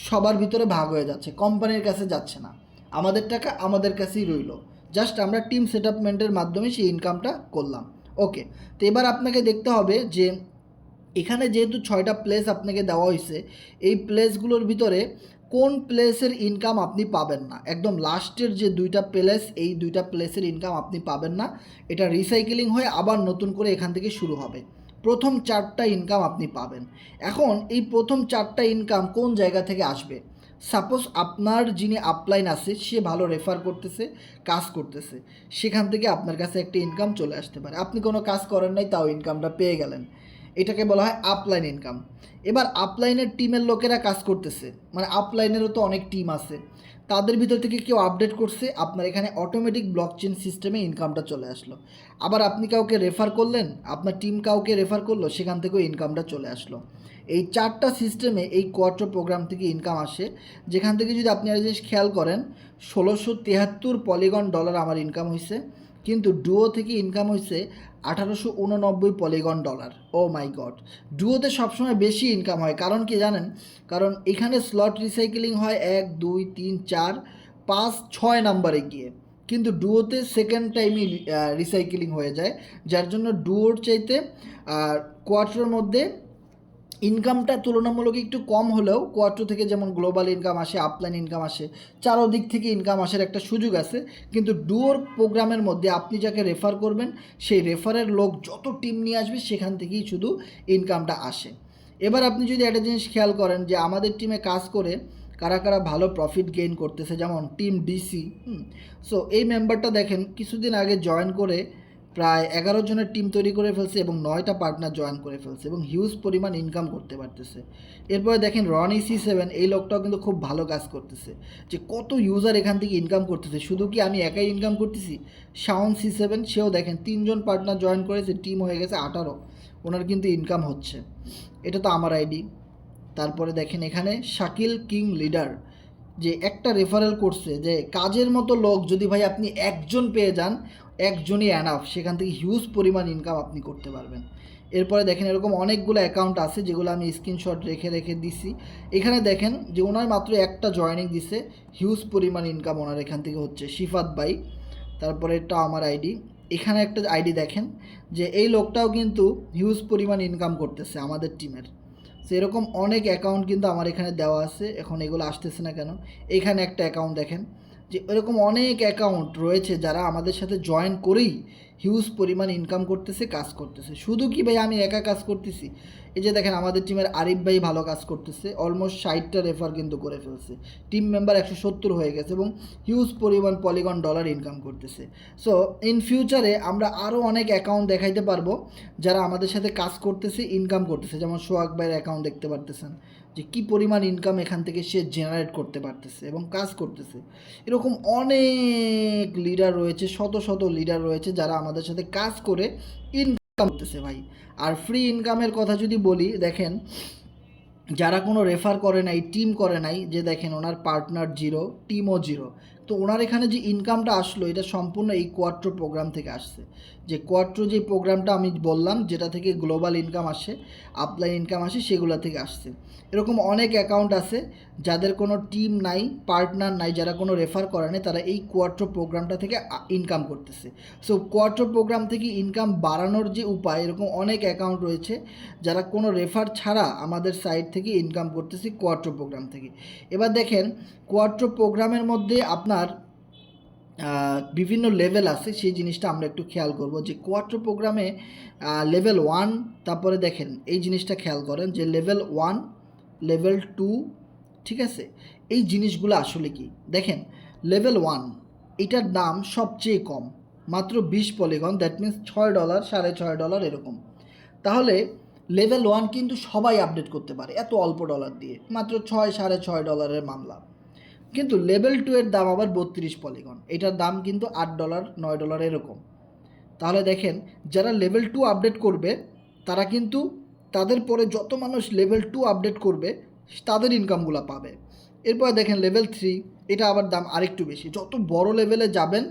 Speaker 1: সবার ভিতরে ভাগ হয়ে যাচ্ছে, কোম্পানির কাছে যাচ্ছে না, আমাদের টাকা আমাদের কাছেই রইল, জাস্ট আমরা টিম সেটআপমেন্টের মাধ্যমে সেই ইনকামটা করলাম। ওকে, তো এবার আপনাকে দেখতে হবে যে এখানে যেহেতু 6টা প্লেস আপনাকে দেওয়া হয়েছে, এই প্লেসগুলোর ভিতরে কোন প্লেসের ইনকাম আপনি পাবেন না। একদম লাস্টের যে 2টা প্লেস, এই 2টা প্লেসের ইনকাম আপনি পাবেন না, এটা রিসাইকেলিং হয়ে আবার নতুন করে এখান থেকে শুরু হবে। প্রথম 4টা ইনকাম আপনি পাবেন। এখন এই প্রথম 4টা ইনকাম কোন জায়গা থেকে আসবে? সাপোজ আপনার যিনি আপলাইন আছে সে ভালো রেফার করতেছে, কাজ করতেছে, সেখান থেকে আপনার কাছে একটা ইনকাম চলে আসতে পারে। আপনি কোনো কাজ করেন নাই, তাও ইনকামটা পেয়ে গেলেন, এটাকে বলা হয় আপলাইন ইনকাম। এবার আপলাইনের টিমের লোকেরা কাজ করতেছে, মানে আপলাইনেরও তো অনেক টিম আছে, তাদের ভিতর থেকে কেউ আপডেট করছে, আপনার এখানে অটোমেটিক ব্লকচেন সিস্টেমে ইনকামটা চলে আসলো। আবার আপনি কাউকে রেফার করলেন, আপনার টিম কাউকে রেফার করলো, সেখান থেকেও ইনকামটা চলে আসলো। এই 4টা সিস্টেমে এই কোয়াট্রো প্রোগ্রাম থেকে ইনকাম আসে, যেখান থেকে যদি আপনি আর জিনিস খেয়াল করেন, 1673 পলিগন ডলার আমার ইনকাম হয়েছে, কিন্তু ডুয়ো থেকে ইনকাম হয়েছে 1889 পলিগন ডলার। ও মাই গড, ডুয়োতে সবসময় বেশি ইনকাম হয়, কারণ কি জানেন? কারণ এখানে স্লট রিসাইকেলিং হয় 1 2 3 4 5 6 নাম্বারে গিয়ে, কিন্তু ডুয়োতে সেকেন্ড টাইমই রিসাইকেলিং হয়ে যায়, যার জন্য ডুয়োর চাইতে কোয়ার্টারের মধ্যে ইনকামটা তুলনামূলক একটু কম হলেও কোয়াট্রো থেকে যেমন গ্লোবাল ইনকাম আসে, আপলাইন ইনকাম আসে, চারোদিক থেকে ইনকাম আসার একটা সুযোগ আছে। কিন্তু ডুয়োর প্রোগ্রামের মধ্যে আপনি যাকে রেফার করবেন, সেই রেফারের লোক যত টিম নিয়ে আসবে সেখান থেকেই শুধু ইনকামটা আসে। এবার আপনি যদি একটা জিনিস খেয়াল করেন যে আমাদের টিমে কাজ করে কারা কারা ভালো প্রফিট গেইন করতেছে, যেমন টিম ডিসি। সো এই মেম্বারটা দেখেন কিছুদিন আগে জয়েন করে প্রায় 11 জনের টিম তৈরি করে ফেলছে এবং 9টা পার্টনার জয়েন করে ফেলছে এবং হিউজ পরিমাণ ইনকাম করতে পারতেছে। এরপরে দেখেন রনি C7, এই লোকটাও কিন্তু খুব ভালো কাজ করতেছে, যে কত ইউজার এখান থেকে ইনকাম করতেছে। শুধু কি আমি একাই ইনকাম করতেছি? শাওন C7 সেও দেখেন 3 জন পার্টনার জয়েন করেছে, টিম হয়ে গেছে 18, ওনার কিন্তু ইনকাম হচ্ছে। এটা তো আমার আইডি। তারপরে দেখেন এখানে শাকিল কিং লিডার, যে একটা রেফারেল করছে, যে কাজের মতো লোক যদি ভাই আপনি একজন পেয়ে যান, একজনই অ্যানাফ, সেখান থেকে হিউজ পরিমাণ ইনকাম আপনি করতে পারবেন। এরপরে দেখেন এরকম অনেকগুলো অ্যাকাউন্ট আছে যেগুলো আমি স্ক্রিনশট রেখে রেখে দিছি। এখানে দেখেন যে ওনার মাত্র একটা জয়েনিং দিছে, হিউজ পরিমাণ ইনকাম ওনার এখান থেকে হচ্ছে। শিফাত ভাই, তারপরে এটা আমার আইডি, এখানে একটা আইডি দেখেন যে এই লোকটাও কিন্তু হিউজ পরিমাণ ইনকাম করতেছে আমাদের টিমের। সো এরকম অনেক অ্যাকাউন্ট কিন্তু আমার এখানে দেওয়া আছে, এখন এগুলো আসতেছে না কেন? এখানে একটা অ্যাকাউন্ট দেখেন, যে এরকম অনেক অ্যাকাউন্ট রয়েছে যারা আমাদের সাথে জয়েন করেই হিউজ পরিমাণ ইনকাম করতেছে, কাজ করতেছে। শুধু কি ভাই আমি একা কাজ করতেছি? এই যে দেখেন আমাদের টিমের আরিফ ভাই ভালো কাজ করতেছে, অলমোস্ট 60টা রেফার কিন্তু করে ফেলছে, টিম মেম্বার 170 হয়ে গেছে এবং হিউজ পরিমাণ পলিগন ডলার ইনকাম করতেছে। সো ইন ফিউচারে আমরা আরও অনেক অ্যাকাউন্ট দেখাইতে পারবো যারা আমাদের সাথে কাজ করতেছে, ইনকাম করতেছে। যেমন সোহাগ ভাইয়ের অ্যাকাউন্ট দেখতে পারতেছেন যে কী পরিমাণ ইনকাম এখান থেকে সে জেনারেট করতে পারতেছে এবং কাজ করতেছে। এরকম অনেক লিডার রয়েছে, শত শত লিডার রয়েছে যারা আমাদের সাথে কাজ করে ইনকাম করতেছে ভাই। আর ফ্রি ইনকামের কথা যদি বলি, দেখেন যারা কোনো রেফার করে নাই, টিম করে নাই, যে দেখেন ওনার পার্টনার জিরো, টিমও জিরো, তো ওনার এখানে যে ইনকামটা আসলো এটা সম্পূর্ণ এই কোয়াট্রো প্রোগ্রাম থেকে আসছে। যে কোয়াট্রো যে প্রোগ্রামটা আমি বললাম যেটা থেকে গ্লোবাল ইনকাম আসে, আপলাইন ইনকাম আসে, সেগুলো থেকে আসছে। এরকম অনেক অ্যাকাউন্ট আছে যাদের কোনো টিম নাই, পার্টনার নাই, যারা কোনো রেফার করে নাই, তারা এই কোয়াট্রো প্রোগ্রামটা থেকে ইনকাম করতেছে। সো কোয়াট্রো প্রোগ্রাম থেকে ইনকাম বাড়ানোর যে উপায়, এরকম অনেক অ্যাকাউন্ট রয়েছে যারা কোনো রেফার ছাড়া আমাদের সাইট থেকে ইনকাম করতেছে কোয়াট্রো প্রোগ্রাম থেকে। এবার দেখেন কোয়াট্রো প্রোগ্রামের মধ্যে আপনার বিভিন্ন লেভেল আছে, সেই জিনিসটা আমরা একটু খেয়াল করব যে কোয়াট্রো প্রোগ্রামে লেভেল 1, তারপরে দেখেন এই জিনিসটা খেয়াল করেন যে লেভেল 1, লেভেল 2, ঠিক আছে? এই জিনিসগুলো আসলে কি দেখেন, লেভেল 1 এটার দাম সবচেয়ে কম, মাত্র 20 পলিগন, দ্যাট মিন্স $6, $6.5 এরকম। তাহলে লেভেল 1 কিন্তু সবাই আপডেট করতে পারে এত অল্প ডলার দিয়ে, মাত্র $6-6.5 মামলা। কিন্তু লেভেল 2 এর দাম আবার 32 পলিগন, এটার দাম কিন্তু $8, $9 এরকম। তাহলে দেখেন যারা লেভেল 2 আপডেট করবে তারা কিন্তু তাদের পরে যত মানুষ লেভেল 2 আপডেট করবে তাদের ইনকামগুলো পাবে। এরপরে দেখেন লেভেল 3, এটা আবার দাম আরেকটু বেশি। যত বড় লেভেলে যাবেন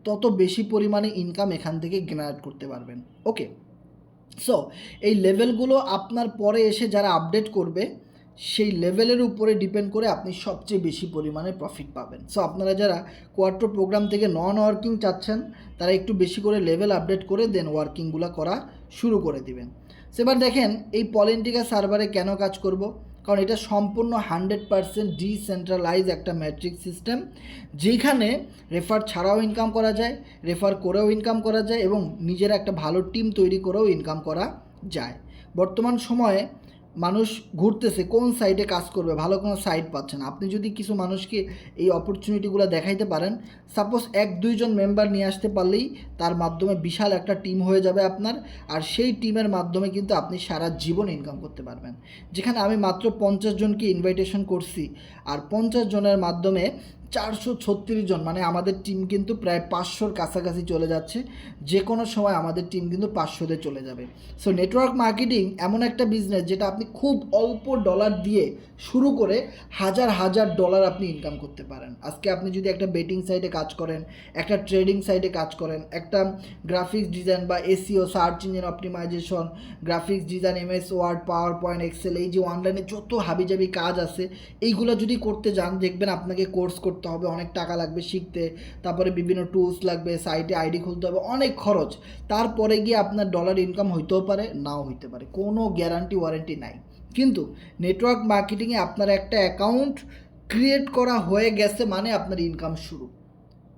Speaker 1: তত বেশি পরিমাণে ইনকাম এখান থেকে জেনারেট করতে পারবেন। ওকে, সো এই লেভেলগুলো আপনার পরে এসে যারা আপডেট করবে সেই লেভেলের উপরে ডিপেন্ড করে আপনি সবচেয়ে বেশি পরিমাণে প্রফিট পাবেন। সো আপনারা যারা কোয়াট্রো প্রোগ্রাম থেকে নন ওয়ার্কিং চাচ্ছেন তারা একটু বেশি করে লেভেল আপডেট করে দেন ওয়ার্কিংগুলো করা শুরু করে দিবেন। সেবার দেখেন এই পলিন্টিকা সার্ভারে কেন কাজ করব, কারণ এটা সম্পূর্ণ 100% ডিসেন্ট্রালাইজ একটা ম্যাট্রিক্স সিস্টেম, যেখানে রেফার ছাড়াও ইনকাম করা যায়, রেফার করেও ইনকাম করা যায় এবং নিজের একটা ভালো টিম তৈরি করেও ইনকাম করা যায়। বর্তমান সময়ে মানুষ ঘুরতেছে কোন সাইটে কাজ করবে, ভালো কোনো সাইট পাচ্ছে না। আপনি যদি কিছু মানুষকে এই অপরচুনিটিগুলো দেখাইতে পারেন, সাপোজ 1-2 জন মেম্বার নিয়ে আসতে পারলেই তার মাধ্যমে বিশাল একটা টিম হয়ে যাবে আপনার, আর সেই টিমের মাধ্যমে কিন্তু আপনি সারা জীবন ইনকাম করতে পারবেন। যেখানে আমি মাত্র 50 জনকে ইনভাইটেশন করছি, আর 50 জনের মাধ্যমে 436 জন, মানে আমাদের টিম কিন্তু প্রায় 500-র কাছাকাছি চলে যাচ্ছে। যে কোনো সময় আমাদের টিম কিন্তু 500-তে চলে যাবে। সো নেটওয়ার্ক মার্কেটিং এমন একটা বিজনেস যেটা আপনি খুব অল্প ডলার দিয়ে শুরু করে হাজার হাজার ডলার আপনি ইনকাম করতে পারেন। আজকে আপনি যদি একটা বেটিং সাইটে কাজ করেন, একটা ট্রেডিং সাইটে কাজ করেন, একটা গ্রাফিক্স ডিজাইন বা SEO, search engine optimization, graphics design, MS Word, PowerPoint, Excel, এই যে অনলাইনে যত হাবিজাবি কাজ আছে এইগুলো যদি করতে যান, দেখবেন আপনাকে কোর্স করতে হবে, অনেক টাকা লাগবে শিখতে, তারপরে বিভিন্ন টুলস লাগবে, সাইটে আইডি খুলতে হবে, অনেক খরচ। তারপরে গিয়ে আপনার ডলার ইনকাম হইতেও পারে, নাও হইতে পারে, কোনো গ্যারান্টি ওয়ারেন্টি নাই। কিন্তু নেটওয়ার্ক মার্কেটিংয়ে আপনার একটা অ্যাকাউন্ট ক্রিয়েট করা হয়ে গেছে মানে আপনার ইনকাম শুরু।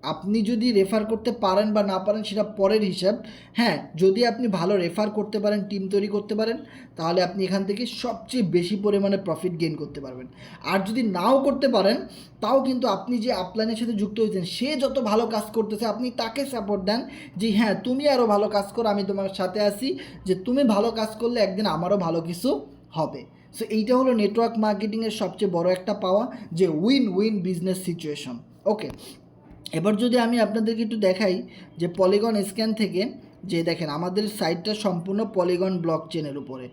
Speaker 1: আপনি যদি রেফার করতে পারেন বা না পারেন সেটা পরের হিসাব। হ্যাঁ, যদি আপনি ভালো রেফার করতে পারেন, টিম তৈরি করতে পারেন, তাহলে আপনি এখান থেকে সবচেয়ে বেশি পরিমাণে প্রফিট গেইন করতে পারবেন। আর যদি নাও করতে পারেন তাও কিন্তু আপনি যে আপলাইনের সাথে যুক্ত হয়েছেন সে যত ভালো কাজ করতেছে আপনি তাকে সাপোর্ট দেন যে হ্যাঁ তুমি আরও ভালো কাজ করো, আমি তোমার সাথে আছি, যে তুমি ভালো কাজ করলে একদিন আমারও ভালো কিছু হবে। সো এইটা হলো নেটওয়ার্ক মার্কেটিংয়ের সবচেয়ে বড় একটা পাওয়া, যে উইন উইন বিজনেস সিচুয়েশন। ওকে, এবার যদি আমি আপনাদেরকে একটু দেখাই যে পলিগন স্ক্যান থেকে, যে দেখেন আমাদের সাইটটা সম্পূর্ণ পলিগন ব্লক চেনের উপরে।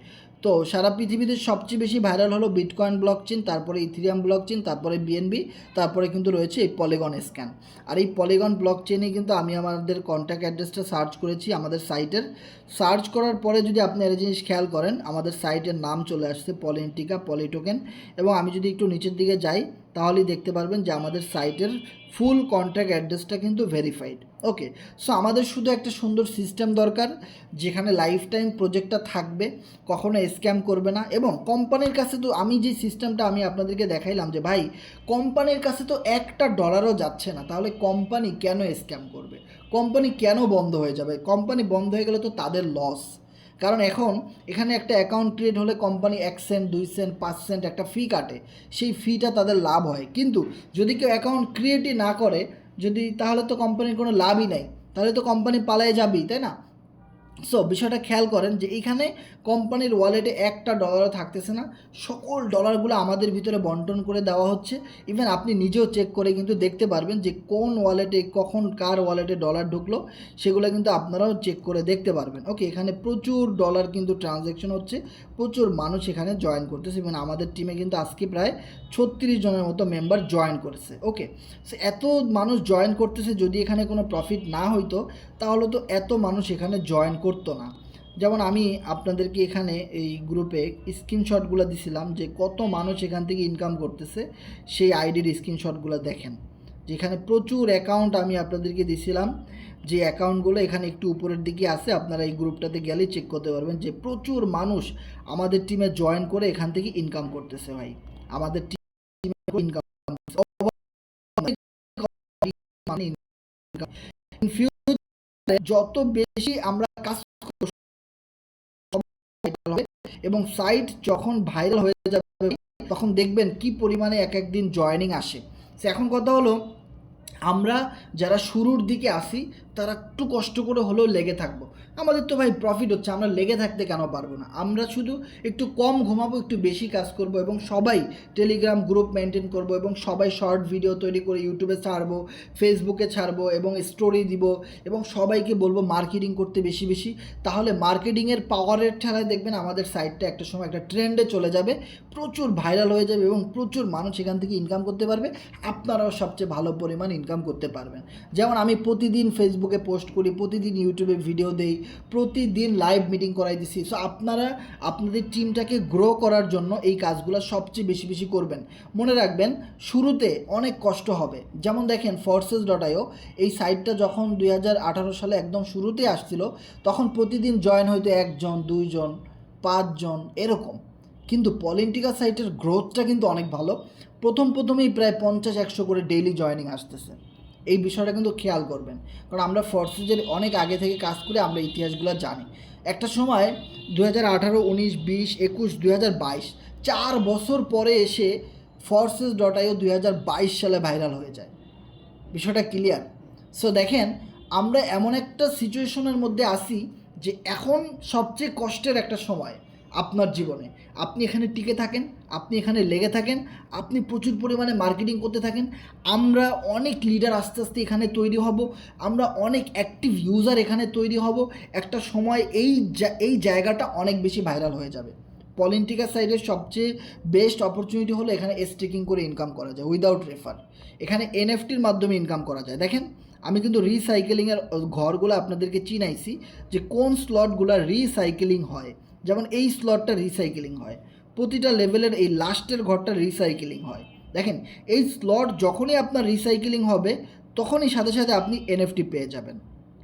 Speaker 1: তো সারা পৃথিবীতে সবচেয়ে বেশি ভাইরাল হলো বিটকয়েন ব্লক চেন, তারপরে ইথেরিয়াম ব্লক চেন, তারপরে বিএনবি, তারপরে কিন্তু রয়েছে এই পলিগন স্ক্যান। আর এই পলিগন ব্লক চেনে কিন্তু আমি আমাদের কন্ট্যাক্ট অ্যাড্রেসটা সার্চ করেছি আমাদের সাইটের। সার্চ করার পরে যদি আপনি একটা জিনিস খেয়াল করেন, আমাদের সাইটের নাম চলে আসছে পলিন্টিকা পলিটোকেন, এবং আমি যদি একটু নিচের দিকে যাই তাহলেই দেখতে পারবেন যে আমাদের সাইটের ফুল কন্ট্যাক্ট অ্যাড্রেসটা কিন্তু ভেরিফাইড। ওকে, সো আমাদের শুধু একটা সুন্দর সিস্টেম দরকার যেখানে লাইফ টাইম প্রজেক্টটা থাকবে, কখনো স্ক্যাম করবে না। এবং কোম্পানির কাছে তো আমি যে সিস্টেমটা আমি আপনাদেরকে দেখাইলাম যে ভাই কোম্পানির কাছে তো $1 যাচ্ছে না, তাহলে কোম্পানি কেন স্ক্যাম করবে? কোম্পানি কেন বন্ধ হয়ে যাবে? কোম্পানি বন্ধ হয়ে গেলে তো তাদের লস। কারণ এখন এখানে একটা অ্যাকাউন্ট ক্রিয়েট হলে কোম্পানি 1 সেন্ট 2 সেন্ট 5 সেন্ট একটা ফি কাটে, সেই ফিটা তাদের লাভ হয়। কিন্তু যদি কেউ অ্যাকাউন্ট ক্রিয়েটই না করে, যদি, তাহলে তো কোম্পানির কোনো লাভই নাই, তাহলে তো কোম্পানি পালায়ে যাবেই, তাই না? সো বিষয়টা খেয়াল করেন যে এইখানে কোম্পানির ওয়ালেটে একটা ডলারও থাকতেছে না, সকল ডলারগুলো আমাদের ভিতরে বন্টন করে দেওয়া হচ্ছে। ইভেন আপনি নিজেও চেক করে কিন্তু দেখতে পারবেন যে কোন ওয়ালেটে কখন কার ওয়ালেটে ডলার ঢুকলো, সেগুলো কিন্তু আপনারাও চেক করে দেখতে পারবেন। ওকে, এখানে প্রচুর ডলার কিন্তু ট্রানজ্যাকশন হচ্ছে, প্রচুর মানুষ এখানে জয়েন করতেছে। ইভেন আমাদের টিমে কিন্তু আজকে প্রায় 36 জনের মতো মেম্বার জয়েন করেছে। ওকে, সো এত মানুষ জয়েন করতেছে, যদি এখানে কোনো প্রফিট না হইতো তাহলে তো এত মানুষ এখানে জয়েন করতো না। যেমন আমি আপনাদেরকে এখানে এই গ্রুপে স্ক্রিনশটগুলো দিছিলাম যে কত মানুষ এখান থেকে ইনকাম করতেছে, সেই আইডির স্ক্রিনশটগুলো দেখেন, যেখানে প্রচুর অ্যাকাউন্ট আমি আপনাদেরকে দিছিলাম, যে অ্যাকাউন্টগুলো এখানে একটু উপরের দিকে আছে, আপনারা এই গ্রুপটাতে গেলেই চেক করতে পারবেন যে প্রচুর মানুষ আমাদের টিমে জয়েন করে এখান থেকে ইনকাম করতেছে। ভাই, আমাদের টিমে ইনকাম যত বেশি আমরা কাজ হবে এবং সাইট যখন ভাইরাল হয়ে যাবে তখন দেখবেন কি পরিমাণে এক একদিন জয়েনিং আসে। এখন কথা হলো, আমরা যারা শুরুর দিকে আসি তারা একটু কষ্ট করে হলেও লেগে থাকবো। আমাদের তো ভাই প্রফিট হচ্ছে, আমরা লেগে থাকতে কেন পারবো না? আমরা শুধু একটু কম ঘুমাবো, একটু বেশি কাজ করব এবং সবাই টেলিগ্রাম গ্রুপ মেনটেন করব এবং সবাই শর্ট ভিডিও তৈরি করে ইউটিউবে ছাড়বো, ফেসবুকে ছাড়বো এবং স্টোরি দিব এবং সবাইকে বলবো মার্কেটিং করতে বেশি বেশি। তাহলে মার্কেটিংয়ের পাওয়ারের ঠেলায় দেখবেন আমাদের সাইটটা একটা সময় একটা ট্রেন্ডে চলে যাবে, প্রচুর ভাইরাল হয়ে যাবে এবং প্রচুর মানুষ এখান থেকে ইনকাম করতে পারবে। আপনারাও সবচেয়ে ভালো পরিমাণ ইনকাম করতে পারবেন। যেমন আমি প্রতিদিন ফেসবুকে পোস্ট করি, প্রতিদিন ইউটিউবে ভিডিও দেই, প্রতিদিন লাইভ মিটিং করাই দিছি। সো আপনারা আপনাদের টিমটাকে গ্রো করার জন্য এই কাজগুলো সবচেয়ে বেশি বেশি করবেন। মনে রাখবেন, শুরুতে অনেক কষ্ট হবে। যেমন দেখেন forces.io, এই সাইটটা যখন 2018 সালে একদম শুরুতে আসছিল, তখন প্রতিদিন জয়েন হয়তো 1 জন 2 জন 5 জন এরকম। কিন্তু পলিটিকা সাইটের গ্রোথটা কিন্তু অনেক ভালো। প্রথমেই প্রায় 50-100 করে ডেইলি জয়েনিং আসতেছে। এই বিষয়টা কিন্তু খেয়াল করবেন, কারণ আমরা ফোর্সেসের অনেক আগে থেকে কাজ করে আমরা ইতিহাসগুলো জানি। একটা সময় 2018, 19, 20, 21, 2022 4 বছর পরে এসে forces.io 2022 সালে ভাইরাল হয়ে যায়। বিষয়টা ক্লিয়ার? সো দেখেন, আমরা এমন একটা সিচুয়েশনের মধ্যে আসি যে এখন সবচেয়ে কষ্টের একটা সময় আপনার জীবনে। আপনি এখানে টিকে থাকেন, আপনি এখানে লেগে থাকেন, আপনি প্রচুর পরিমাণে মার্কেটিং করতে থাকেন। আমরা অনেক লিডার আস্তে আস্তে এখানে তৈরি হব, আমরা অনেক অ্যাক্টিভ ইউজার এখানে তৈরি হব। একটা সময় এই জায়গাটা অনেক বেশি ভাইরাল হয়ে যাবে। পলিটিকা সাইডের সবচেয়ে বেস্ট অপরচুনিটি হলো এখানে স্টেকিং করে ইনকাম করা যায় উইদাউট রেফার। এখানে এনএফটির মাধ্যমে ইনকাম করা যায়। দেখেন, আমি কিন্তু রিসাইকেলিংয়ের ঘরগুলো আপনাদেরকে চিনাইছি যে কোন স্লটগুলো রিসাইকেলিং হয়। যেমন এই স্লটটা রিসাইকেলিং হয়, প্রতিটা লেভেলের এই লাস্টের ঘরটা রিসাইকেলিং হয়। দেখেন, এই স্লট যখনই আপনার রিসাইকেলিং হবে তখনই সাথে সাথে আপনি এনএফটি পেয়ে যাবেন।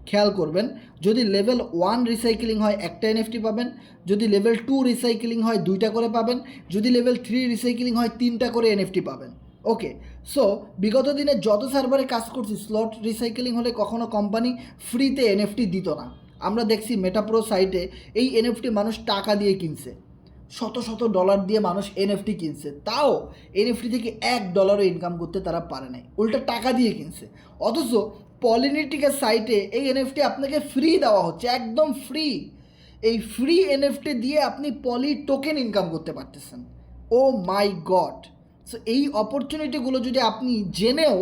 Speaker 1: খেয়াল করবেন, যদি লেভেল 1 রিসাইকেলিং হয় একটা এনএফটি পাবেন, যদি লেভেল 2 রিসাইকেলিং হয় 2টা করে পাবেন, যদি লেভেল 3 রিসাইকেলিং হয় 3টা করে এনএফটি পাবেন। ওকে, সো বিগত দিনে যত সার্ভারে কাজ করছি, স্লট রিসাইকেলিং হলে কখনো কোম্পানি ফ্রিতে এনএফটি দিত না। আমরা দেখছি মেটাপ্রো সাইটে এই এনএফটি মানুষ টাকা দিয়ে কিনছে, শত শত ডলার দিয়ে মানুষ এনএফটি কিনছে, তাও এনএফটি থেকে $1 ইনকাম করতে তারা পারে নাই, উল্টা টাকা দিয়ে কিনছে। অথচ পলিটিকা সাইটে এই এনএফটি আপনাকে ফ্রি দেওয়া হচ্ছে, একদম ফ্রি। এই ফ্রি এনএফটি দিয়ে আপনি পলি টোকেন ইনকাম করতে পারতেছেন। ও মাই গড! সো এই অপরচুনিটিগুলো যদি আপনি জেনেও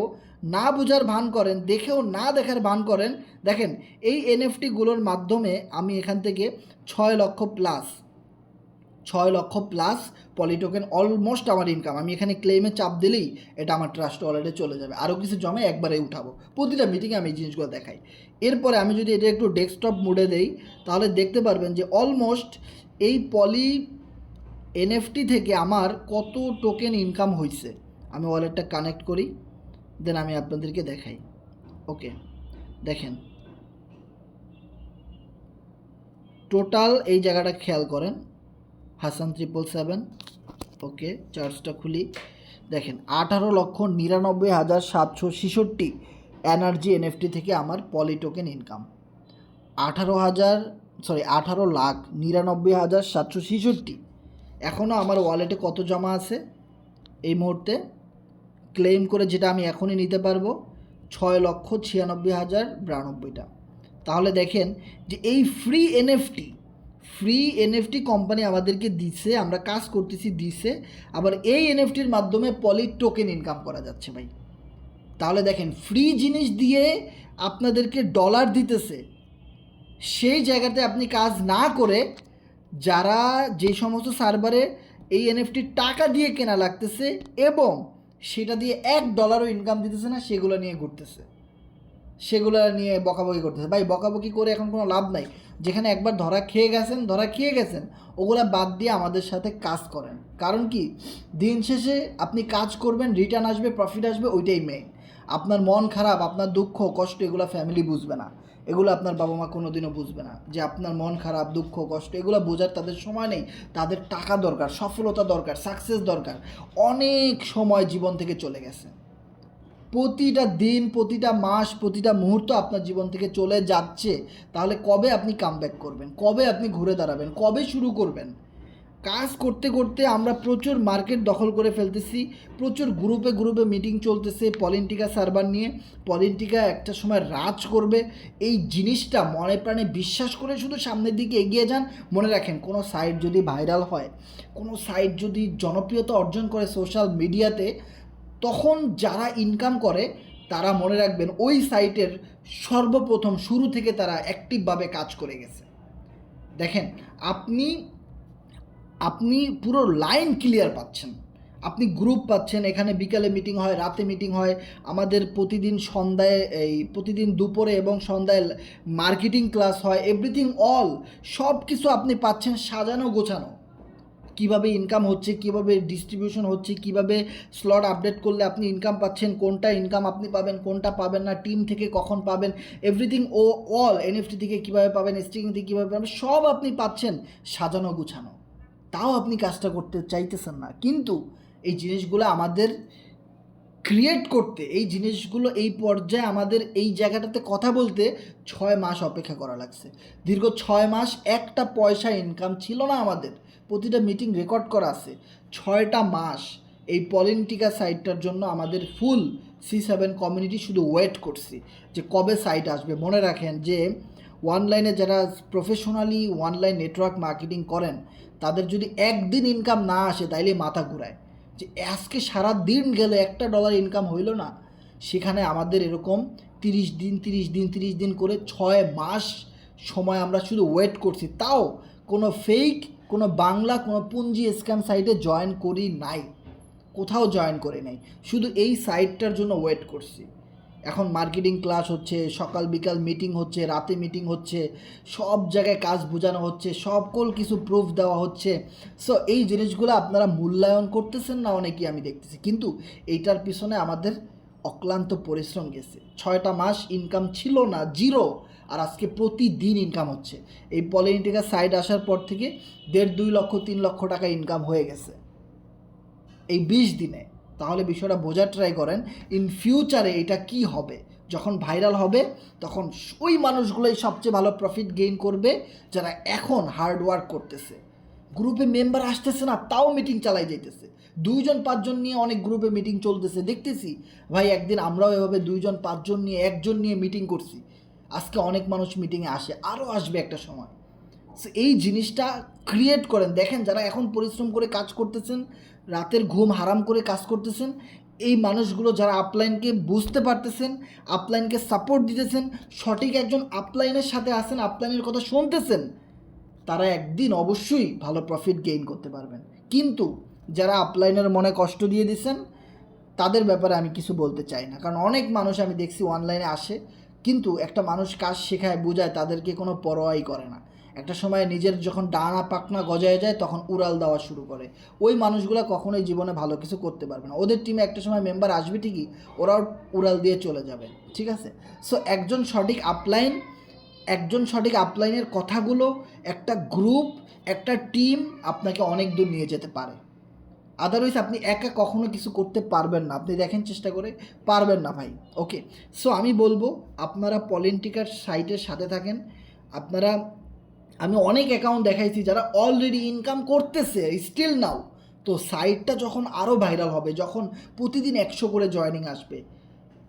Speaker 1: না বোঝার ভান করেন, দেখেও না দেখার ভান করেন, দেখেন এই এনএফটিগুলোর মাধ্যমে আমি এখান থেকে 6 লক্ষ প্লাস পলিটোকেন অলমোস্ট আমার ইনকাম। আমি এখানে ক্লেমে চাপ দিলেই এটা আমার ট্রাস্ট ওয়ালেটে চলে যাবে, আরও কিছু জমে একবারে উঠাবো। প্রতিটা মিটিংয়ে আমি এই জিনিসগুলো দেখাই। এরপরে আমি যদি এটা একটু ডেস্কটপ মোডে দেই, তাহলে দেখতে পারবেন যে অলমোস্ট এই পলি এনএফটি থেকে আমার কত টোকেন ইনকাম হয়েছে। আমি ওয়ালেটটা কানেক্ট করি, দেন আমি আপনাদেরকে দেখাই। ওকে, দেখেন টোটাল এই জায়গাটা খেয়াল করেন, হাসান 777। ওকে, চার্জটা খুলি, দেখেন 18,99,766 এনার্জি এনএফটি থেকে আমার পলি টোকেন ইনকাম 18,99,766। এখনও আমার ওয়ালেটে কত জমা আছে এই মুহূর্তে ক্লেম করে, যেটা আমি এখনই নিতে পারবো 6,96,092টা। তাহলে দেখেন যে এই ফ্রি এনএফটি কোম্পানি আমাদেরকে দিছে, আমরা কাজ করতেছি দিছে, আবার এই এনএফটির মাধ্যমে পলি টোকেন ইনকাম করা যাচ্ছে ভাই। তাহলে দেখেন ফ্রি জিনিস দিয়ে আপনাদেরকে ডলার দিতেছে, সেই জায়গাতে আপনি কাজ না করে যারা যে সমস্ত সার্ভারে এই এনএফটির টাকা দিয়ে কেনা লাগতেছে এবং সেটা দিয়ে $1 ইনকাম দিতেছে না, সেগুলো নিয়ে ঘুরতেছে, সেগুলো নিয়ে বকাবকি করতেছে। ভাই বকাবকি করে এখন কোনো লাভ নাই। যেখানে একবার ধরা খেয়ে গেছেন ওগুলা বাদ দিয়ে আমাদের সাথে কাজ করেন। কারণ কি, দিন শেষে আপনি কাজ করবেন, রিটার্ন আসবে, প্রফিট আসবে, ওইটাই মেইন। আপনার মন খারাপ, আপনার দুঃখ কষ্ট এগুলো ফ্যামিলি বুঝবে না, এগুলো আপনার বাবা মা কোনো দিনও বুঝবে না যে আপনার মন খারাপ দুঃখ কষ্ট এগুলো বোঝার তাদের সময় নেই। তাদের টাকা দরকার, সফলতা দরকার, সাকসেস দরকার। অনেক সময় জীবন থেকে চলে গেছে, প্রতিটা দিন, প্রতিটা মাস, প্রতিটা মুহূর্ত আপনার জীবন থেকে চলে যাচ্ছে। তাহলে কবে আপনি কামব্যাক করবেন, কবে আপনি ঘুরে দাঁড়াবেন, কবে শুরু করবেন? কাজ করতে করতে আমরা প্রচুর মার্কেট দখল করে ফেলতেছি, প্রচুর গ্রুপে মিটিং চলতেছে পলিটিকা সার্ভার নিয়ে। পলিটিকা একটা সময় রাজ করবে, এই জিনিসটা মনে প্রাণে বিশ্বাস করে শুধু সামনের দিকে এগিয়ে যান। মনে রাখেন, কোনো সাইট যদি ভাইরাল হয়, কোনো সাইট যদি জনপ্রিয়তা অর্জন করে সোশ্যাল মিডিয়াতে, তখন যারা ইনকাম করে তারা মনে রাখবেন ওই সাইটের সর্বপ্রথম শুরু থেকে তারা অ্যাক্টিভভাবে কাজ করে গেছে। দেখেন, আপনি পুরো লাইন ক্লিয়ার পাচ্ছেন, আপনি গ্রুপ পাচ্ছেন, এখানে বিকালে মিটিং হয়, রাতে মিটিং হয়, আমাদের প্রতিদিন দুপুরে এবং সন্ধ্যায় মার্কেটিং ক্লাস হয়, এভরিথিং অল সব কিছু আপনি পাচ্ছেন সাজানো গোছানো। কিভাবে ইনকাম হচ্ছে, কিভাবে ডিস্ট্রিবিউশন হচ্ছে, কিভাবে স্লট আপডেট করলে আপনি ইনকাম পাচ্ছেন, কোনটা ইনকাম আপনি পাবেন, কোনটা পাবেন না, টিম থেকে কখন পাবেন, এভরিথিং অল এনএফটি থেকে কীভাবে পাবেন, স্টিকিং থেকে কীভাবে পাবেন, সব আপনি পাচ্ছেন সাজানো গুছানো। তাও আপনি কাজটা করতে চাইতেছেন না। কিন্তু এই জিনিসগুলো আমাদের ক্রিয়েট করতে, এই জিনিসগুলো এই পর্যায়ে আমাদের এই জায়গাটাতে কথা বলতে 6 মাস অপেক্ষা করা লাগছে। দীর্ঘ 6 মাস একটা পয়সা ইনকাম ছিল না আমাদের। প্রতিটা মিটিং রেকর্ড করা আছে। 6টা মাস এই পলিটিকা সাইটটার জন্য আমাদের ফুল C7 কমিউনিটি শুধু ওয়েট করছি যে কবে সাইট আসবে। মনে রাখেন যে অনলাইনে যারা প্রফেশনালি অনলাইন নেটওয়ার্ক মার্কেটিং করেন, তাদের যদি একদিন ইনকাম না আসে তাইলে মাথা ঘুরায় যে আজকে সারা দিন গেলে $1 ইনকাম হইল না। সেখানে আমাদের এরকম 30 দিন করে 6 মাস সময় আমরা শুধু ওয়েট করছি। তাও কোনো ফেক, কোনো বাংলা, কোনো পুঞ্জি স্ক্যাম সাইটে জয়েন করি নাই, কোথাও জয়েন করে নাই, শুধু এই সাইটটার জন্য ওয়েট করছি। এখন মার্কেটিং ক্লাস হচ্ছে, সকাল বিকাল মিটিং হচ্ছে, রাতে মিটিং হচ্ছে, সব জায়গায় কাজ বোঝানো হচ্ছে, সকল কিছু প্রুফ দেওয়া হচ্ছে। সো এই জিনিসগুলো আপনারা মূল্যায়ন করতেছেন না অনেকেই, আমি দেখতেছি। কিন্তু এইটার পিছনে আমাদের অক্লান্ত পরিশ্রম গেছে। 6টা মাস ইনকাম ছিল না, জিরো, আর আজকে প্রতিদিন ইনকাম হচ্ছে। এই পলিটিকা সাইট আসার পর থেকে 1.5, 2 লক্ষ, 3 লক্ষ টাকা ইনকাম হয়ে গেছে এই 20 দিনে। তাহলে বিষয়টা বোঝার ট্রাই করেন, ইন ফিউচারে এটা কি হবে। যখন ভাইরাল হবে তখন ওই মানুষগুলোই সবচেয়ে ভালো প্রফিট গেইন করবে যারা এখন হার্ড ওয়ার্ক করতেছে। গ্রুপে মেম্বার আসতেছে না, তাও মিটিং চালাই যাইতেছে। 2 জন 5 জন নিয়ে অনেক গ্রুপে মিটিং চলতেছে, দেখতেছি ভাই। একদিন আমরাও এভাবে 2 জন 5 জন নিয়ে, 1 জন নিয়ে মিটিং করছি। আজকে অনেক মানুষ মিটিংয়ে আসে, আরও আসবে একটা সময়। সো এই জিনিসটা ক্রিয়েট করেন। দেখেন, যারা এখন পরিশ্রম করে কাজ করতেছেন, রাতের ঘুম হারাম করে কাজ করতেছেন, এই মানুষগুলো যারা আপলাইনকে বুঝতে পারতেছেন, আপলাইনকে সাপোর্ট দিতেছেন, সঠিক একজন আপলাইনের সাথে আছেন, আপলাইনের কথা শুনতেছেন, তারা একদিন অবশ্যই ভালো প্রফিট গেইন করতে পারবেন। কিন্তু যারা আপলাইনের মনে কষ্ট দিয়ে দিচ্ছেন, তাদের ব্যাপারে আমি কিছু বলতে চাই না। কারণ অনেক মানুষ আমি দেখছি অনলাইনে আসে, কিন্তু একটা মানুষ কাজ শেখায়, বোঝায়, তাদেরকে কোনো পরোয়াই করে না। একটা সময় নিজের যখন ডানা পাকনা গজায় যায় তখন উড়াল দেওয়া শুরু করে। ওই মানুষগুলো কখনোই জীবনে ভালো কিছু করতে পারবে না। ওদের টিমে একটা সময় মেম্বার আসবে ঠিকই, ওরাও উড়াল দিয়ে চলে যাবে, ঠিক আছে? সো একজন সঠিক আপলাইনের কথাগুলো, একটা গ্রুপ, একটা টিম আপনাকে অনেক দূর নিয়ে যেতে পারে। আদারওয়াইজ আপনি একা কখনো কিছু করতে পারবেন না। আপনি দেখেন চেষ্টা করে, পারবেন না ভাই। ওকে, সো আমি বলবো আপনারা পলিটিকার সাইটের সাথে থাকেন। আপনারা, আমি অনেক অ্যাকাউন্ট দেখাইছি যারা অলরেডি ইনকাম করতেছে স্টিল নাও। তো সাইটটা যখন আরও ভাইরাল হবে, যখন প্রতিদিন 100 করে জয়েনিং আসবে,